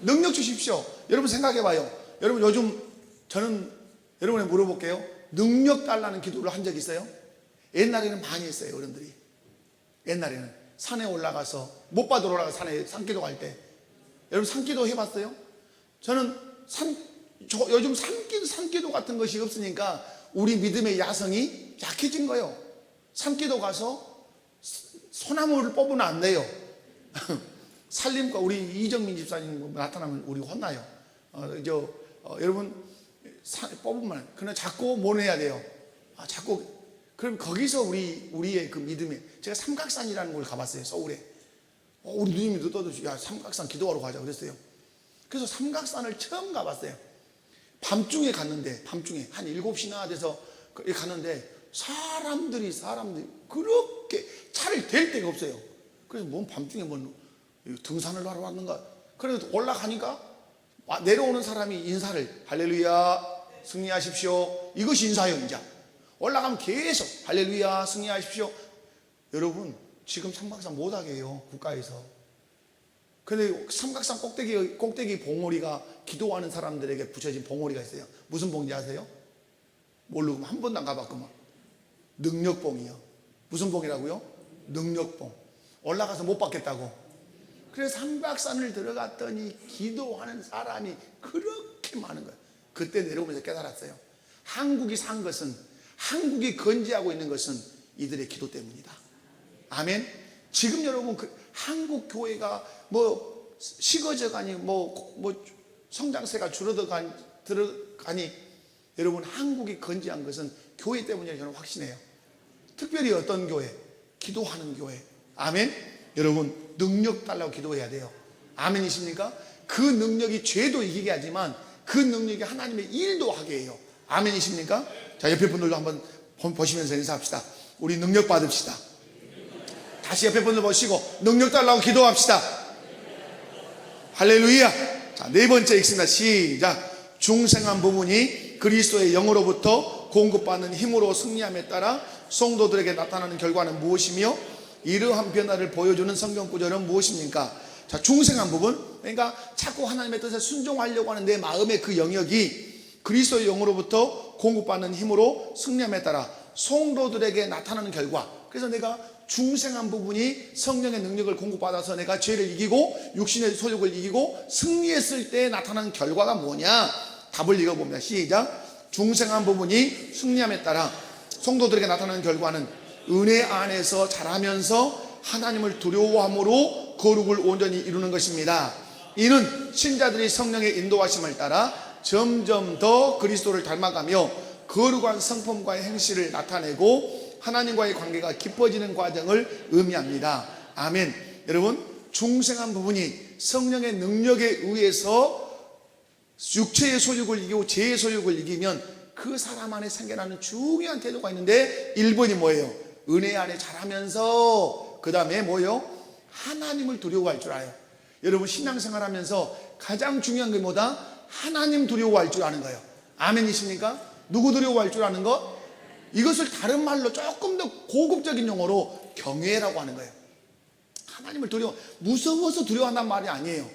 능력 주십시오. 여러분 생각해 봐요. 여러분 요즘 저는 여러분에게 물어볼게요. 능력 달라는 기도를 한 적 있어요? 옛날에는 많이 했어요. 어른들이 옛날에는 산에 올라가서 못 받으러 올라가서 산에 산기도 갈 때 여러분 산기도 해봤어요? 저는 요즘 산기도 같은 것이 없으니까 우리 믿음의 야성이 약해진 거예요. 산기도 가서 소나무를 뽑으면 안 돼요. 살림과 우리 이정민 집사님 나타나면 우리 혼나요. 여러분 뽑으면 그냥 자꾸 뭘 해야 돼요? 자꾸 그럼 거기서 우리의 그 믿음에 제가 삼각산이라는 걸 가봤어요. 서울에. 우리 누님이 떠드시 야 삼각산 기도하러 가자 그랬어요. 그래서 삼각산을 처음 가봤어요. 밤중에 갔는데 밤중에 한 7시나 돼서 갔는데 사람들이 그렇게 차를 댈 데가 없어요. 그래서 뭔 밤중에 등산을 하러 왔는가. 그래서 올라가니까 내려오는 사람이 인사를 할렐루야 승리하십시오 이것이 인사예요. 이제 올라가면 계속 할렐루야 승리하십시오. 여러분 지금 삼각산 못하게 해요 국가에서. 근데 삼각산 꼭대기 봉오리가 기도하는 사람들에게 붙여진 봉오리가 있어요. 무슨 봉인지 아세요? 모르고 한 번도 안 가봤구만. 능력봉이요. 무슨 봉이라고요? 능력봉. 올라가서 못 받겠다고. 그래서 삼각산을 들어갔더니 기도하는 사람이 그렇게 많은 거예요. 그때 내려오면서 깨달았어요. 한국이 건재하고 있는 것은 이들의 기도 때문이다. 아멘. 지금 여러분 한국 교회가 식어져가니 성장세가 들어가니 여러분 한국이 건재한 것은 교회 때문이라고 저는 확신해요. 특별히 어떤 교회? 기도하는 교회. 아멘. 여러분 능력 달라고 기도해야 돼요. 아멘이십니까? 그 능력이 죄도 이기게 하지만 그 능력이 하나님의 일도 하게 해요. 아멘이십니까? 자, 옆에 분들도 한번 보시면서 인사합시다. 우리 능력 받읍시다. 다시 옆에 분들 보시고 능력 달라고 기도합시다. 할렐루야. 자, 네 번째 읽습니다. 시작. 중생한 부분이 그리스도의 영으로부터 공급받는 힘으로 승리함에 따라 성도들에게 나타나는 결과는 무엇이며 이러한 변화를 보여주는 성경 구절은 무엇입니까? 자, 중생한 부분, 그러니까 자꾸 하나님의 뜻에 순종하려고 하는 내 마음의 그 영역이 그리스도의 영으로부터 공급받는 힘으로 승리함에 따라 성도들에게 나타나는 결과. 그래서 내가 중생한 부분이 성령의 능력을 공급받아서 내가 죄를 이기고 육신의 소욕을 이기고 승리했을 때 나타나는 결과가 뭐냐? 답을 읽어봅니다. 시작. 중생한 부분이 승리함에 따라 성도들에게 나타나는 결과는 은혜 안에서 자라면서 하나님을 두려워함으로 거룩을 온전히 이루는 것입니다. 이는 신자들이 성령의 인도하심을 따라 점점 더 그리스도를 닮아가며 거룩한 성품과의 행실을 나타내고 하나님과의 관계가 깊어지는 과정을 의미합니다. 아멘. 여러분, 중생한 부분이 성령의 능력에 의해서 육체의 소욕을 이기고 죄의 소욕을 이기면 그 사람 안에 생겨나는 중요한 태도가 있는데 1번이 뭐예요? 은혜 안에 자라면서 그 다음에 뭐예요? 하나님을 두려워할 줄 알아요. 여러분, 신앙생활 하면서 가장 중요한 게 뭐다? 하나님 두려워할 줄 아는 거예요. 아멘이십니까? 누구 두려워할 줄 아는 거? 이것을 다른 말로 조금 더 고급적인 용어로 경외라고 하는 거예요. 하나님을 무서워서 두려워한다는 말이 아니에요.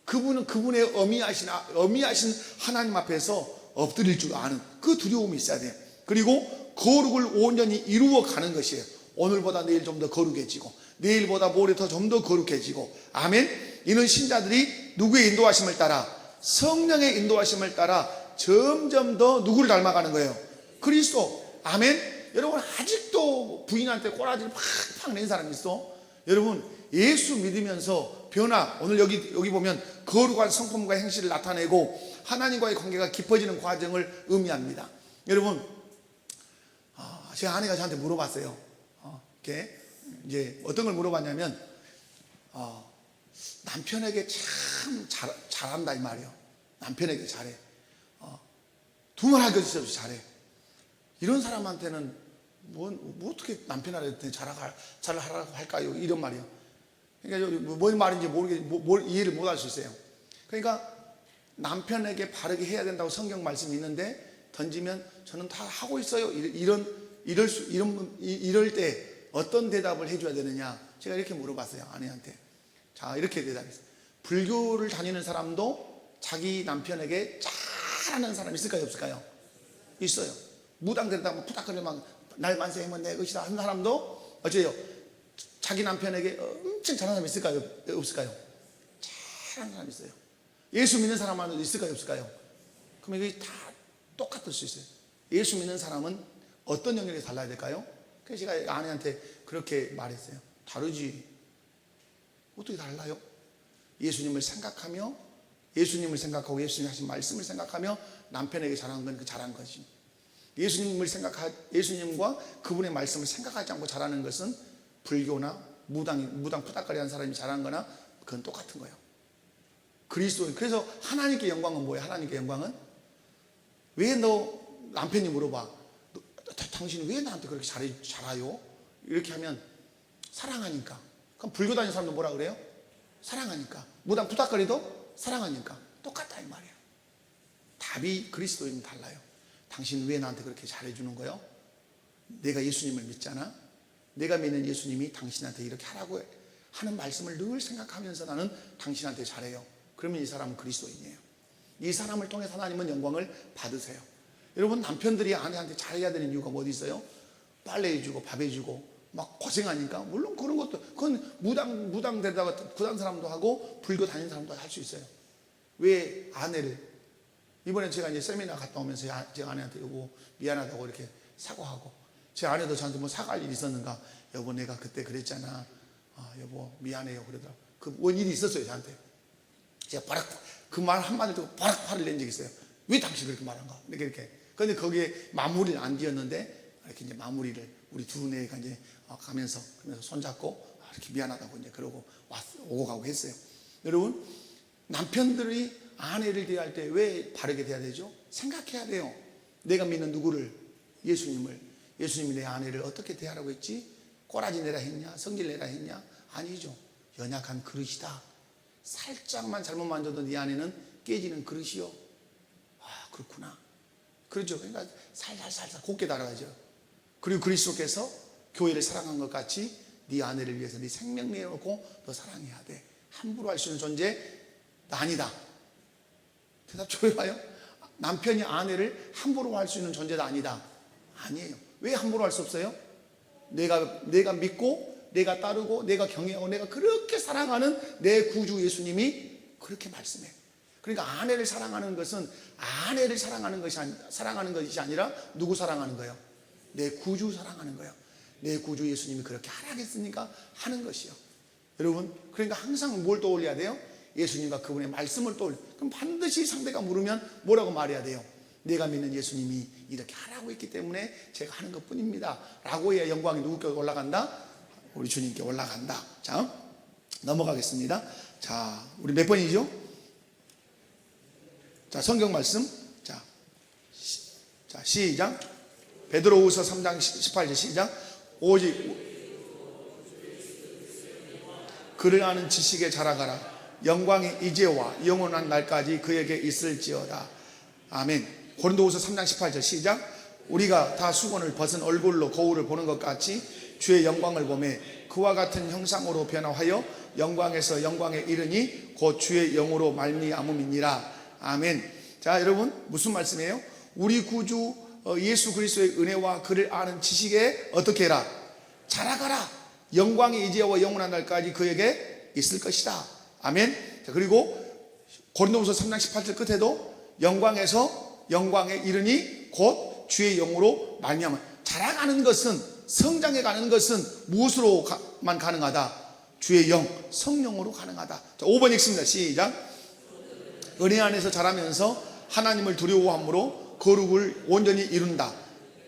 그분은 그분의 어미하신 하나님 앞에서 엎드릴 줄 아는 그 두려움이 있어야 돼요. 그리고 거룩을 온전히 이루어 가는 것이에요. 오늘보다 내일 좀 더 거룩해지고, 내일보다 모레 좀 더 거룩해지고. 아멘. 이는 신자들이 누구의 인도하심을 따라, 성령의 인도하심을 따라 점점 더 누구를 닮아가는 거예요? 그리스도. 아멘. 여러분, 아직도 부인한테 꼬라지를 팍팍 낸 사람이 있어? 여러분, 예수 믿으면서 변화, 오늘 여기 보면 거룩한 성품과 행실을 나타내고 하나님과의 관계가 깊어지는 과정을 의미합니다. 여러분, 제 아내가 저한테 물어봤어요. 이렇게 이제 어떤 걸 물어봤냐면, 남편에게 참 잘한다 이 말이에요. 남편에게 잘해. 두 말 할 것 없이 잘해. 이런 사람한테는 뭐 어떻게 남편한테 잘하라고 할까요? 이런 말이에요. 그러니까 뭔 말인지 이해를 못 할 수 있어요. 그러니까 남편에게 바르게 해야 된다고 성경 말씀이 있는데 던지면 저는 다 하고 있어요. 이럴 때 어떤 대답을 해줘야 되느냐? 제가 이렇게 물어봤어요, 아내한테. 자, 이렇게 대답했어요. 불교를 다니는 사람도 자기 남편에게 잘하는 사람 있을까요, 없을까요? 있어요. 무당되다가 푸닥거리면 날 만세하면 내 것이다 하는 사람도 어째요? 자기 남편에게 엄청 잘하는 사람 있을까요, 없을까요? 잘하는 사람 있어요. 예수 믿는 사람은 있을까요, 없을까요? 그럼 이게 다 똑같을 수 있어요. 예수 믿는 사람은 어떤 영역이 달라야 될까요? 그래서 제가 아내한테 그렇게 말했어요. 다르지. 어떻게 달라요? 예수님을 생각하고 예수님이 하신 말씀을 생각하며 남편에게 잘하는 건 그 잘한 거지. 예수님과 그분의 말씀을 생각하지 않고 잘하는 것은 불교나 무당 푸닥거리하는 사람이 잘하는 거나 그건 똑같은 거예요. 그리스도인. 그래서 하나님께 영광은 뭐예요? 하나님께 영광은? 왜 너 남편이 물어봐. 당신이 왜 나한테 그렇게 잘해요? 이렇게 하면 사랑하니까. 그럼 불교 다니는 사람도 뭐라 그래요? 사랑하니까. 무당 푸닥거리도 사랑하니까. 똑같다 이 말이에요. 답이 그리스도인은 달라요. 당신 왜 나한테 그렇게 잘해주는 거예요? 내가 예수님을 믿잖아. 내가 믿는 예수님이 당신한테 이렇게 하라고 하는 말씀을 늘 생각하면서 나는 당신한테 잘해요. 그러면 이 사람은 그리스도인이에요. 이 사람을 통해 하나님은 영광을 받으세요. 여러분, 남편들이 아내한테 잘해야 되는 이유가 뭐 어디 있어요? 빨래 해주고 밥 해주고 막 고생하니까. 물론 그런 것도 그건 무당 되다가 부당 사람도 하고 불교 다니는 사람도 할 수 있어요. 왜 아내를 이번에 제가 이제 세미나 갔다 오면서 제 아내한테 여보 미안하다고 이렇게 사과하고, 제 아내도 저한테 뭐 사과할 일이 있었는가? 여보 내가 그때 그랬잖아. 여보 미안해요 그러더라. 뭔 일이 있었어요 저한테. 제가 그 말 한마디 듣고 바락 화를 낸 적이 있어요. 왜 당신 그렇게 말한가? 이렇게. 근데 거기에 마무리를 안 지었는데 이렇게 이제 마무리를 우리 두뇌가 이제 가면서 손잡고 이렇게 미안하다고 이제 그러고 오고 가고 했어요. 여러분, 남편들이 아내를 대할 때 왜 바르게 대해야 되죠? 생각해야 돼요. 내가 믿는 누구를? 예수님이 내 아내를 어떻게 대하라고 했지? 꼬라지 내라 했냐? 성질 내라 했냐? 아니죠. 연약한 그릇이다. 살짝만 잘못 만져도 네 아내는 깨지는 그릇이요. 그렇구나. 그렇죠. 그러니까 살살 곱게 다뤄야죠. 그리고 그리스도께서 교회를 사랑한 것 같이 네 아내를 위해서 네 생명 내놓고 너 사랑해야 돼. 함부로 할 수 있는 존재 아니다. 대답 좋아요. 남편이 아내를 함부로 할 수 있는 존재가 아니다. 아니에요. 왜 함부로 할 수 없어요? 내가 믿고 내가 따르고 내가 경외하고 내가 그렇게 사랑하는 내 구주 예수님이 그렇게 말씀해. 그러니까 아내를 사랑하는 것은 아내를 사랑하는 것이 아니라 누구 사랑하는 거예요? 내 구주 사랑하는 거예요. 내 구주 예수님이 그렇게 하라겠으니까 하는 것이요. 여러분, 그러니까 항상 뭘 떠올려야 돼요? 예수님과 그분의 말씀을 떠올려. 그럼 반드시 상대가 물으면 뭐라고 말해야 돼요? 내가 믿는 예수님이 이렇게 하라고 했기 때문에 제가 하는 것 뿐입니다 라고 해야 영광이 누구께 올라간다? 우리 주님께 올라간다. 자, 넘어가겠습니다. 자, 우리 몇 번이죠? 자, 성경 말씀. 자, 시작. 베드로후서 3장 18절 시작. 오직 그를 아는 지식에 자라가라. 영광이 이제와 영원한 날까지 그에게 있을지어다. 아멘. 고린도후서 3장 18절 시작. 우리가 다 수건을 벗은 얼굴로 거울을 보는 것 같이 주의 영광을 보매 그와 같은 형상으로 변화하여 영광에서 영광에 이르니 곧 주의 영으로 말미암음이니라. 아멘. 자, 여러분 무슨 말씀이에요? 우리 구주 예수 그리스도의 은혜와 그를 아는 지식에 어떻게 해라? 자라가라. 영광이 이제와 영원한 날까지 그에게 있을 것이다. 아멘. 자, 그리고 고린도후서 3장 18절 끝에도 영광에서 영광에 이르니 곧 주의 영으로 말미암아. 자라가는 것은, 성장해 가는 것은 무엇으로만 가능하다? 주의 영, 성령으로 가능하다. 자, 5번 읽습니다. 시작. 은혜 안에서 자라면서 하나님을 두려워함으로 거룩을 온전히 이룬다.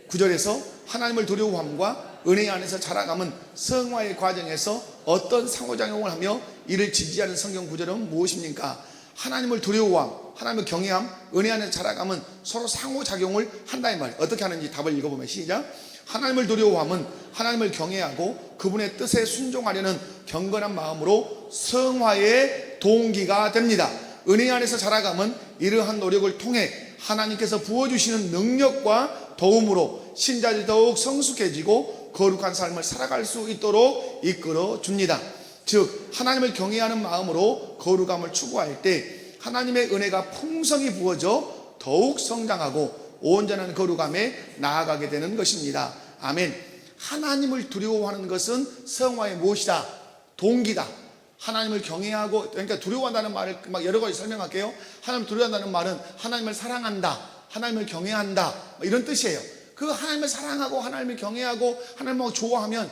9절에서 하나님을 두려워함과 은혜 안에서 자라감은 성화의 과정에서 어떤 상호작용을 하며 이를 지지하는 성경 구절은 무엇입니까? 하나님을 두려워함, 하나님을 경외함, 은혜 안에서 자라감은 서로 상호작용을 한다 이 말이에요. 어떻게 하는지 답을 읽어보면 시작. 하나님을 두려워함은 하나님을 경외하고 그분의 뜻에 순종하려는 경건한 마음으로 성화의 동기가 됩니다. 은혜 안에서 자라감은 이러한 노력을 통해 하나님께서 부어주시는 능력과 도움으로 신자들이 더욱 성숙해지고 거룩한 삶을 살아갈 수 있도록 이끌어 줍니다. 즉 하나님을 경외하는 마음으로 거룩함을 추구할 때 하나님의 은혜가 풍성히 부어져 더욱 성장하고 온전한 거룩함에 나아가게 되는 것입니다. 아멘. 하나님을 두려워하는 것은 성화의 무엇이다? 동기다. 하나님을 경외하고, 그러니까 두려워한다는 말을 막 여러 가지 설명할게요. 하나님을 두려워한다는 말은 하나님을 사랑한다, 하나님을 경외한다, 이런 뜻이에요. 그 하나님을 사랑하고 하나님을 경외하고 하나님을 좋아하면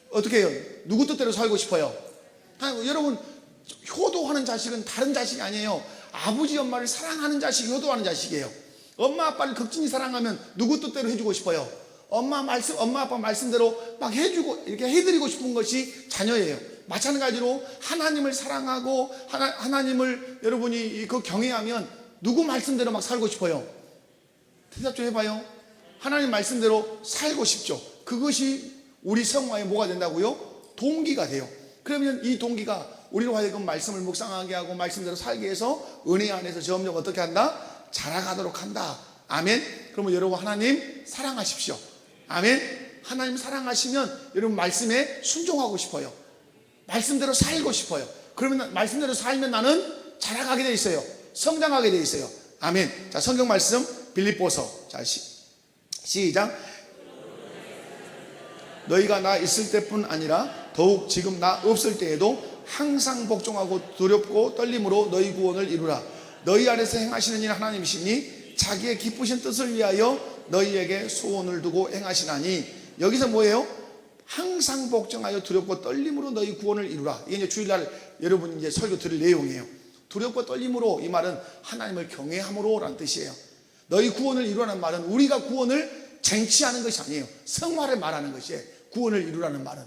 어떻게 해요? 누구 뜻대로 살고 싶어요? 여러분, 효도하는 자식은 다른 자식이 아니에요. 아버지 엄마를 사랑하는 자식이 효도하는 자식이에요. 엄마 아빠를 극진히 사랑하면 누구 뜻대로 해주고 싶어요? 엄마 아빠 말씀대로 막 해주고 이렇게 해드리고 싶은 것이 자녀예요. 마찬가지로 하나님을 사랑하고 하나님을 여러분이 그 경외하면 누구 말씀대로 막 살고 싶어요? 대답 좀 해봐요. 하나님 말씀대로 살고 싶죠. 그것이 우리 성화에 뭐가 된다고요? 동기가 돼요. 그러면 이 동기가 우리로 하여금 말씀을 묵상하게 하고 말씀대로 살게 해서 은혜 안에서 점점 어떻게 한다? 자라가도록 한다. 아멘. 그러면 여러분 하나님 사랑하십시오. 아멘. 하나님 사랑하시면 여러분 말씀에 순종하고 싶어요. 말씀대로 살고 싶어요. 그러면 말씀대로 살면 나는 자라가게 돼 있어요. 성장하게 돼 있어요. 아멘. 자, 성경 말씀 빌립보서. 자, 시작. 너희가 나 있을 때뿐 아니라 더욱 지금 나 없을 때에도 항상 복종하고 두렵고 떨림으로 너희 구원을 이루라. 너희 안에서 행하시는 일 하나님이시니 자기의 기쁘신 뜻을 위하여 너희에게 소원을 두고 행하시나니. 여기서 뭐예요? 항상 복종하여 두렵고 떨림으로 너희 구원을 이루라. 이게 이제 주일날 여러분 이제 설교 들을 내용이에요. 두렵고 떨림으로, 이 말은 하나님을 경외함으로 라는 뜻이에요. 너희 구원을 이루라는 말은 우리가 구원을 쟁취하는 것이 아니에요. 성화를 말하는 것이에요. 구원을 이루라는 말은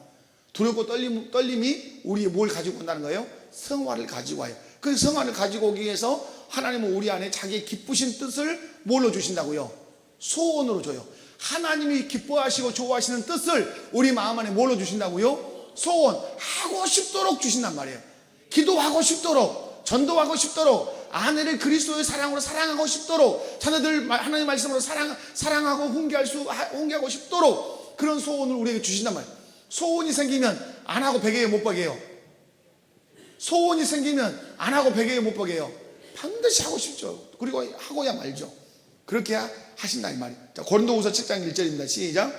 두렵고 떨림이 우리 뭘 가지고 온다는 거예요? 성화를 가지고 와요. 그 성화를 가지고 오기 위해서 하나님은 우리 안에 자기의 기쁘신 뜻을 뭘로 주신다고요? 소원으로 줘요. 하나님이 기뻐하시고 좋아하시는 뜻을 우리 마음 안에 뭘로 주신다고요? 소원, 하고 싶도록 주신단 말이에요. 기도하고 싶도록, 전도하고 싶도록, 아내를 그리스도의 사랑으로 사랑하고 싶도록, 자녀들 하나님의 말씀으로 사랑하고 훈계하고 싶도록 그런 소원을 우리에게 주신단 말이에요. 소원이 생기면 안 하고 베개에 못 박여요. 소원이 생기면 안 하고 베개에 못 박여요. 반드시 하고 싶죠. 그리고 하고야 말죠. 그렇게 하신다 이 말이에요. 자, 고린도후서 7장 1절입니다. 시작.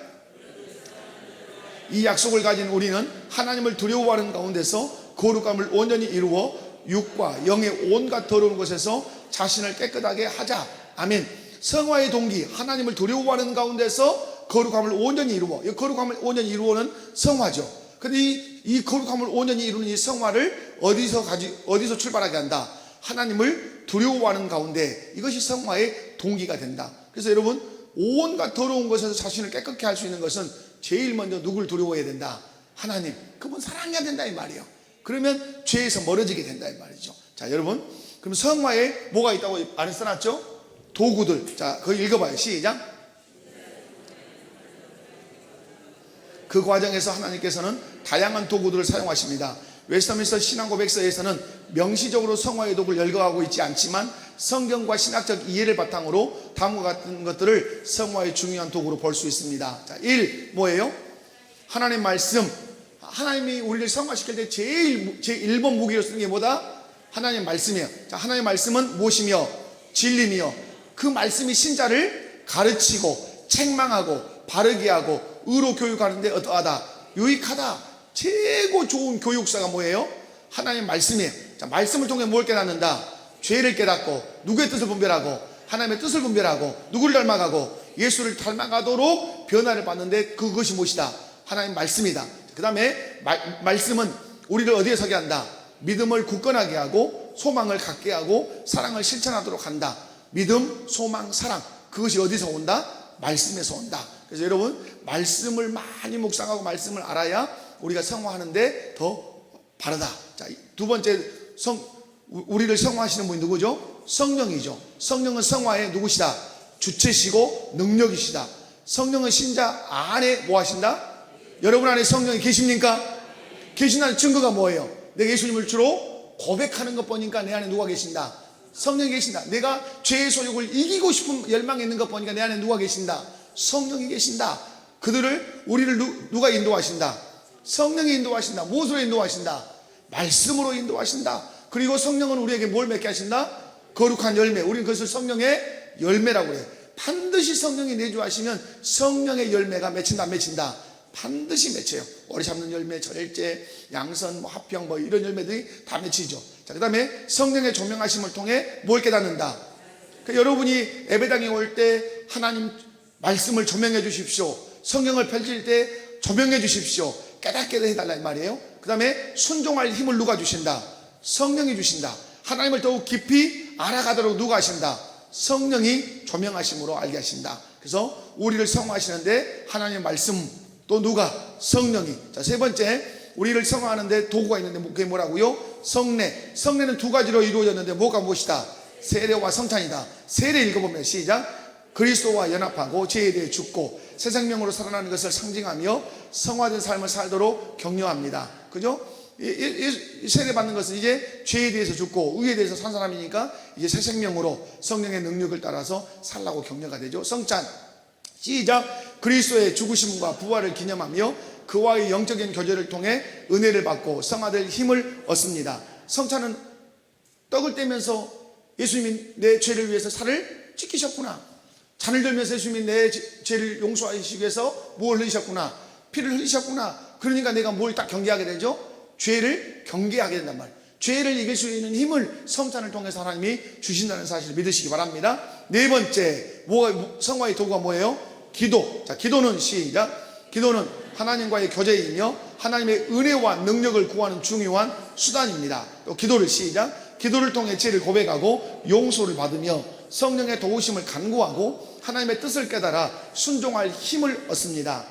이 약속을 가진 우리는 하나님을 두려워하는 가운데서 거룩함을 온전히 이루어 육과 영의 온갖 더러운 것에서 자신을 깨끗하게 하자. 아멘. 성화의 동기, 하나님을 두려워하는 가운데서 거룩함을 온전히 이루어, 이 거룩함을 온전히 이루어는 성화죠. 근데 이 거룩함을 온전히 이루는 이 성화를 어디서 출발하게 한다? 하나님을 두려워하는 가운데. 이것이 성화의 동기가 된다. 그래서 여러분, 온갖 더러운 것에서 자신을 깨끗게 할 수 있는 것은 제일 먼저 누굴 두려워해야 된다? 하나님. 그분 사랑해야 된다 이 말이에요. 그러면 죄에서 멀어지게 된다 이 말이죠. 자, 여러분, 그럼 성화에 뭐가 있다고 안에 써놨죠? 도구들. 자, 그거 읽어봐요. 시작. 그 과정에서 하나님께서는 다양한 도구들을 사용하십니다. 웨스터민스터 신앙고백서에서는 명시적으로 성화의 도구를 열거하고 있지 않지만 성경과 신학적 이해를 바탕으로 다음과 같은 것들을 성화의 중요한 도구로 볼 수 있습니다. 자, 1. 뭐예요? 하나님 말씀. 하나님이 우리를 성화시킬 때 제일 1번 무기로 쓰는 게 뭐다? 하나님 말씀이에요. 자, 하나님 말씀은 무엇이며? 진리며. 그 말씀이 신자를 가르치고 책망하고 바르게 하고 의로 교육하는데 어떠하다? 유익하다. 최고 좋은 교육사가 뭐예요? 하나님 말씀이에요. 자, 말씀을 통해 뭘 깨닫는다? 죄를 깨닫고 누구의 뜻을 분별하고 하나님의 뜻을 분별하고 누구를 닮아가고 예수를 닮아가도록 변화를 받는데 그것이 무엇이다? 하나님 말씀이다. 그 다음에 말씀은 우리를 어디에 서게 한다? 믿음을 굳건하게 하고 소망을 갖게 하고 사랑을 실천하도록 한다. 믿음, 소망, 사랑. 그것이 어디서 온다? 말씀에서 온다. 그래서 여러분, 말씀을 많이 묵상하고 말씀을 알아야 우리가 성화하는데 더 바르다. 자, 두 번째, 우리를 성화하시는 분이 누구죠? 성령이죠. 성령은 성화의 누구시다? 주체시고 능력이시다. 성령은 신자 안에 뭐 하신다? 여러분 안에 성령이 계십니까? 계신다는 증거가 뭐예요? 내가 예수님을 주로 고백하는 것 보니까 내 안에 누가 계신다? 성령이 계신다. 내가 죄의 소욕을 이기고 싶은 열망이 있는 것 보니까 내 안에 누가 계신다? 성령이 계신다. 우리를 누가 인도하신다? 성령이 인도하신다. 무엇으로 인도하신다? 말씀으로 인도하신다. 그리고 성령은 우리에게 뭘 맺게 하신다? 거룩한 열매. 우리는 그것을 성령의 열매라고 그래요. 반드시 성령이 내주하시면 성령의 열매가 맺힌다 안 맺힌다? 반드시 맺혀요. 오래 잡는 열매, 절제, 양선, 화평 이런 열매들이 다 맺히죠. 자, 그 다음에 성령의 조명하심을 통해 뭘 깨닫는다? 그러니까 여러분이 예배당에 올 때 하나님 말씀을 조명해 주십시오. 성경을 펼칠 때 조명해 주십시오. 깨닫게 해달라 이 말이에요. 그 다음에 순종할 힘을 누가 주신다? 성령이 주신다. 하나님을 더욱 깊이 알아가도록 누가 하신다? 성령이 조명하심으로 알게 하신다. 그래서 우리를 성화하시는데 하나님의 말씀, 또 누가? 성령이. 자, 세 번째, 우리를 성화하는데 도구가 있는데 그게 뭐라고요? 성례. 성례는 두 가지로 이루어졌는데 뭐가 무엇이다? 세례와 성찬이다. 세례 읽어보면 시작. 그리스도와 연합하고 죄에 대해 죽고 새 생명으로 살아나는 것을 상징하며 성화된 삶을 살도록 격려합니다. 그죠? 세례 받는 것은 이제 죄에 대해서 죽고 의에 대해서 산 사람이니까 이제 새 생명으로 성령의 능력을 따라서 살라고 격려가 되죠. 성찬. 시작. 그리스도의 죽으심과 부활을 기념하며 그와의 영적인 교제를 통해 은혜를 받고 성화될 힘을 얻습니다. 성찬은 떡을 떼면서 예수님이 내 죄를 위해서 살을 찢기셨구나. 잔을 들면서 예수님이 내 죄를 용서하시기 위해서 뭘 흘리셨구나? 피를 흘리셨구나. 그러니까 내가 뭘 딱 경계하게 되죠? 죄를 경계하게 된단 말이에요. 죄를 이길 수 있는 힘을 성찬을 통해서 하나님이 주신다는 사실을 믿으시기 바랍니다. 네 번째, 성화의 도구가 뭐예요? 기도. 자, 기도는 시작. 기도는 하나님과의 교제이며 하나님의 은혜와 능력을 구하는 중요한 수단입니다. 또 기도를 시작. 기도를 통해 죄를 고백하고 용서를 받으며 성령의 도우심을 간구하고 하나님의 뜻을 깨달아 순종할 힘을 얻습니다.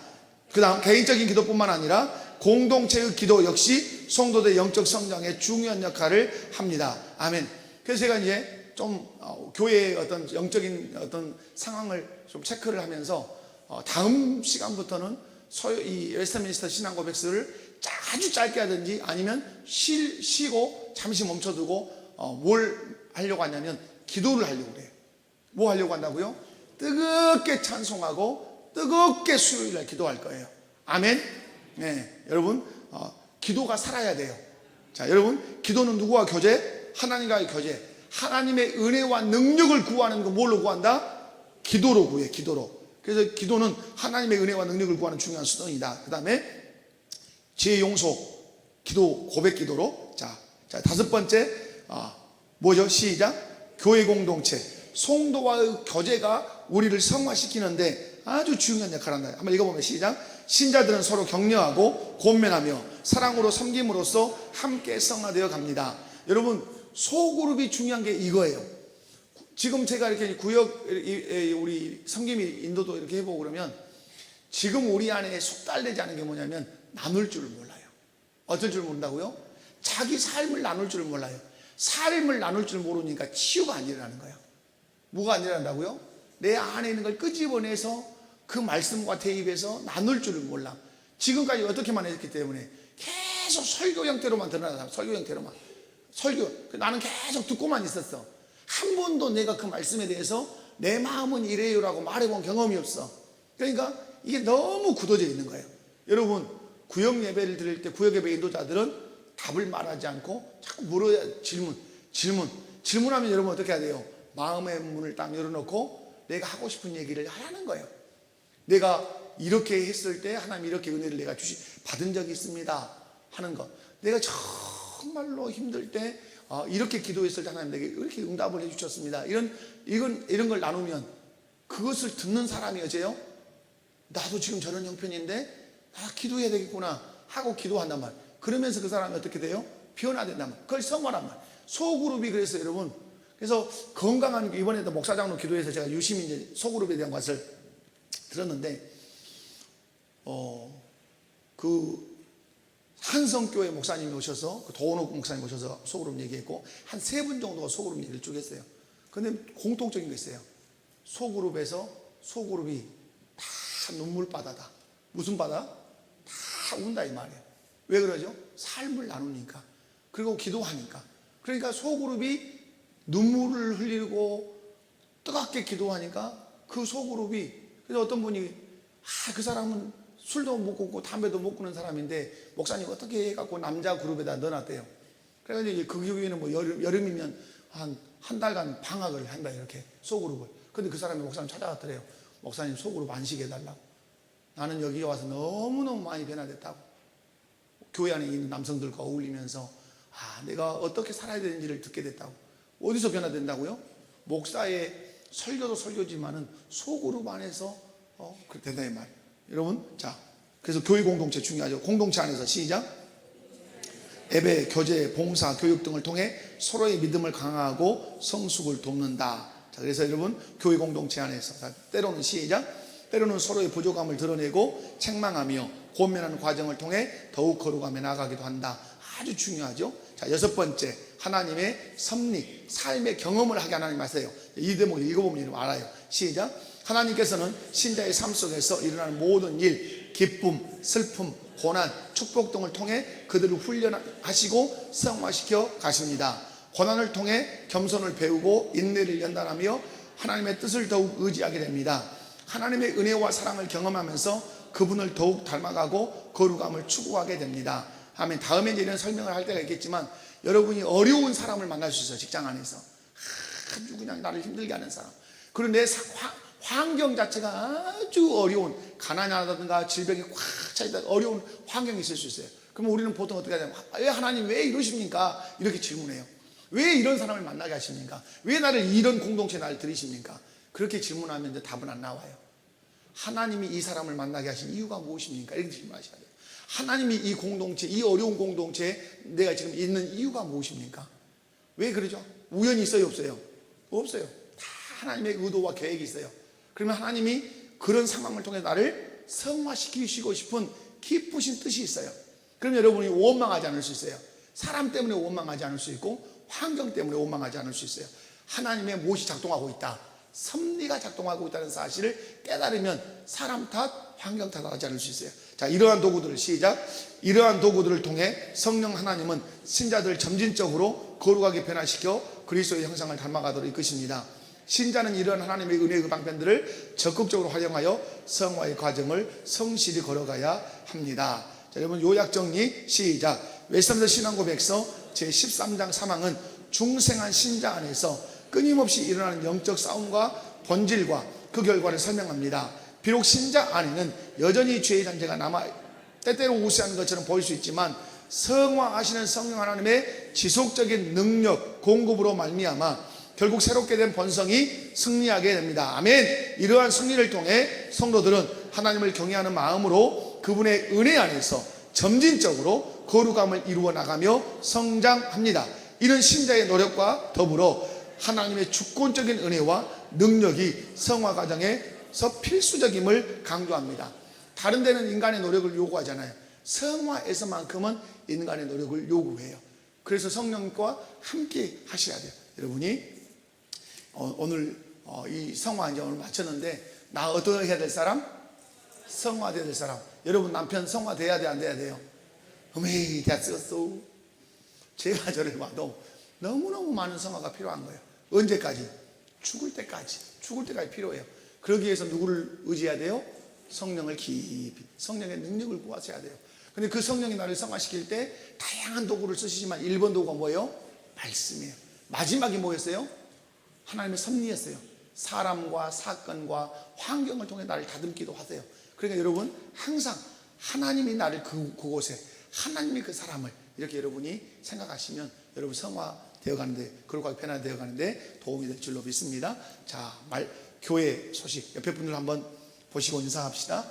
그 다음 개인적인 기도뿐만 아니라 공동체의 기도 역시 성도들의 영적 성장에 중요한 역할을 합니다. 아멘. 그래서 제가 이제 좀 교회의 어떤 영적인 어떤 상황을 좀 체크를 하면서 다음 시간부터는 이 웨스터민스터 신앙고백서를 아주 짧게 하든지 아니면 쉬고 잠시 멈춰두고 뭘 하려고 하냐면 기도를 하려고 그래요. 뭐 하려고 한다고요? 뜨겁게 찬송하고 뜨겁게 수요일날 기도할 거예요. 아멘. 네, 여러분 기도가 살아야 돼요. 자, 여러분 기도는 누구와 교제? 하나님과의 교제. 하나님의 은혜와 능력을 구하는 거 뭘로 구한다? 기도로 구해. 기도로. 그래서 기도는 하나님의 은혜와 능력을 구하는 중요한 수단이다. 그 다음에 죄 용서 기도, 고백 기도로. 자, 다섯 번째 뭐죠? 시작. 교회 공동체. 성도와의 교제가 우리를 성화시키는데 아주 중요한 역할을 한다. 한번 읽어보면 시작. 신자들은 서로 격려하고 권면하며 사랑으로 섬김으로써 함께 성화되어 갑니다. 여러분, 소그룹이 중요한 게 이거예요. 지금 제가 이렇게 구역 우리 성김이 인도도 이렇게 해보고 그러면 지금 우리 안에 숙달되지 않은 게 뭐냐면 나눌 줄을 몰라요. 어쩔 줄 모른다고요? 자기 삶을 나눌 줄을 몰라요. 삶을 나눌 줄 모르니까 치유가 안 일어나는 거예요. 뭐가 안 일어난다고요? 내 안에 있는 걸 끄집어내서 그 말씀과 대입해서 나눌 줄을 몰라. 지금까지 어떻게만 했기 때문에 계속 설교 형태로만 드러나다. 설교 형태로만. 나는 계속 듣고만 있었어. 한 번도 내가 그 말씀에 대해서 내 마음은 이래요라고 말해본 경험이 없어. 그러니까 이게 너무 굳어져 있는 거예요. 여러분, 구역 예배를 드릴 때 구역 예배 인도자들은 답을 말하지 않고 자꾸 물어야 질문하면 여러분 어떻게 해야 돼요? 마음의 문을 딱 열어놓고 내가 하고 싶은 얘기를 하라는 거예요. 내가 이렇게 했을 때 하나님 이렇게 은혜를 내가 받은 적이 있습니다 하는 거. 내가 정말로 힘들 때 이렇게 기도했을 때 하나님 내게 이렇게 응답을 해주셨습니다. 이런 걸 나누면 그것을 듣는 사람이 어째요? 나도 지금 저런 형편인데 기도해야 되겠구나 하고 기도한단 말. 그러면서 그 사람이 어떻게 돼요? 변화된단 말. 그걸 성화란 말. 소그룹이 그래서 여러분, 그래서 건강한, 이번에도 목사장로 기도해서 제가 유심히 이제 소그룹에 대한 것을 들었는데, 그 한성교회 목사님이 오셔서, 그 도원옥 목사님 오셔서 소그룹 얘기했고, 한 3분 정도가 소그룹 얘기를 쭉 했어요. 근데 공통적인 게 있어요. 소그룹에서 소그룹이 다 눈물바다다. 무슨 바다? 다 운다 이 말이에요. 왜 그러죠? 삶을 나누니까. 그리고 기도하니까. 그러니까 소그룹이 눈물을 흘리고 뜨겁게 기도하니까 그 소그룹이, 그래서 어떤 분이 그 사람은 술도 못 끊고 담배도 못 끊는 사람인데 목사님 어떻게 해갖고 남자 그룹에다 넣어놨대요. 그래가지고 그 교회는 뭐 여름이면 한 달간 방학을 한다 이렇게 소그룹을. 근데 그 사람이 목사님 찾아갔더래요. 목사님 소그룹 안식해달라고. 나는 여기 와서 너무너무 많이 변화됐다고. 교회 안에 있는 남성들과 어울리면서 내가 어떻게 살아야 되는지를 듣게 됐다고. 어디서 변화된다고요? 목사의 설교도 설교지만은 소그룹 안에서 그렇게 된다 이 말. 여러분, 자, 그래서 교회 공동체 중요하죠. 공동체 안에서 시작. 예배, 교제, 봉사, 교육 등을 통해 서로의 믿음을 강화하고 성숙을 돕는다. 자, 그래서 여러분, 교회 공동체 안에서, 자, 때로는 시작. 때로는 서로의 부족함을 드러내고 책망하며 고면하는 과정을 통해 더욱 거룩함에 나아가기도 한다. 아주 중요하죠. 자, 6번째, 하나님의 섭리, 삶의 경험을 하게 하나님 하세요. 이 대목 읽어보면 여러분 알아요. 시작. 하나님께서는 신자의 삶 속에서 일어나는 모든 일, 기쁨, 슬픔, 고난, 축복 등을 통해 그들을 훈련하시고 성화시켜 가십니다. 고난을 통해 겸손을 배우고 인내를 연단하며 하나님의 뜻을 더욱 의지하게 됩니다. 하나님의 은혜와 사랑을 경험하면서 그분을 더욱 닮아가고 거룩함을 추구하게 됩니다. 아멘. 다음에 이제 이런 설명을 할 때가 있겠지만 여러분이 어려운 사람을 만날 수 있어요. 직장 안에서 아주 그냥 나를 힘들게 하는 사람, 그리고 내 환경 자체가 아주 어려운, 가난하다든가 질병이 꽉 차있다 어려운 환경이 있을 수 있어요. 그럼 우리는 보통 어떻게 하냐면 왜 하나님 왜 이러십니까? 이렇게 질문해요. 왜 이런 사람을 만나게 하십니까? 왜 나를 이런 공동체에 나를 들이십니까? 그렇게 질문하면 이제 답은 안 나와요. 하나님이 이 사람을 만나게 하신 이유가 무엇입니까? 이렇게 질문하셔야 돼요. 하나님이 이 공동체, 이 어려운 공동체에 내가 지금 있는 이유가 무엇입니까? 왜 그러죠? 우연이 있어요, 없어요? 없어요. 다 하나님의 의도와 계획이 있어요. 그러면 하나님이 그런 상황을 통해 나를 성화시키시고 싶은 기쁘신 뜻이 있어요. 그럼 여러분이 원망하지 않을 수 있어요. 사람 때문에 원망하지 않을 수 있고 환경 때문에 원망하지 않을 수 있어요. 하나님의 무엇이 작동하고 있다, 섭리가 작동하고 있다는 사실을 깨달으면 사람 탓, 환경 탓하지 않을 수 있어요. 자, 이러한 도구들을 시작. 이러한 도구들을 통해 성령 하나님은 신자들을 점진적으로 거룩하게 변화시켜 그리스도의 형상을 닮아가도록 이끄십니다. 신자는 이러한 하나님의 은혜의 방편들을 적극적으로 활용하여 성화의 과정을 성실히 걸어가야 합니다. 자, 여러분 요약 정리 시작. 웨스트민스터 신앙고백서 제13장 3항은 중생한 신자 안에서 끊임없이 일어나는 영적 싸움과 본질과 그 결과를 설명합니다. 비록 신자 안에는 여전히 죄의 잔재가 남아 때때로 우세한 것처럼 보일 수 있지만 성화하시는 성령 하나님의 지속적인 능력 공급으로 말미암아 결국 새롭게 된 본성이 승리하게 됩니다. 아멘. 이러한 승리를 통해 성도들은 하나님을 경외하는 마음으로 그분의 은혜 안에서 점진적으로 거룩함을 이루어 나가며 성장합니다. 이런 신자의 노력과 더불어 하나님의 주권적인 은혜와 능력이 성화 과정에서 필수적임을 강조합니다. 다른 데는 인간의 노력을 요구하잖아요. 성화에서만큼은 인간의 노력을 요구해요. 그래서 성령과 함께 하셔야 돼요. 여러분이 오늘 이 성화 이제 오늘 마쳤는데, 나 어떻게 해야 될 사람? 성화돼야 될 사람. 여러분 남편 성화돼야 돼, 안 돼야 돼요? 어메 됐었어. 제가 저를 봐도 너무너무 많은 성화가 필요한 거예요. 언제까지? 죽을 때까지 필요해요. 그러기 위해서 누구를 의지해야 돼요? 성령을 깊이, 성령의 능력을 구하셔야 돼요. 근데 그 성령이 나를 성화시킬 때 다양한 도구를 쓰시지만 1번 도구가 뭐예요? 말씀이에요. 마지막이 뭐였어요? 하나님의 섭리였어요. 사람과 사건과 환경을 통해 나를 다듬기도 하세요. 그러니까 여러분 항상 하나님이 나를 그곳에, 하나님이 그 사람을 이렇게 여러분이 생각하시면 여러분 성화되어 가는데, 그러고 변화되어 가는데 도움이 될 줄로 믿습니다. 자, 교회 소식 옆에 분들 한번 보시고 인사합시다.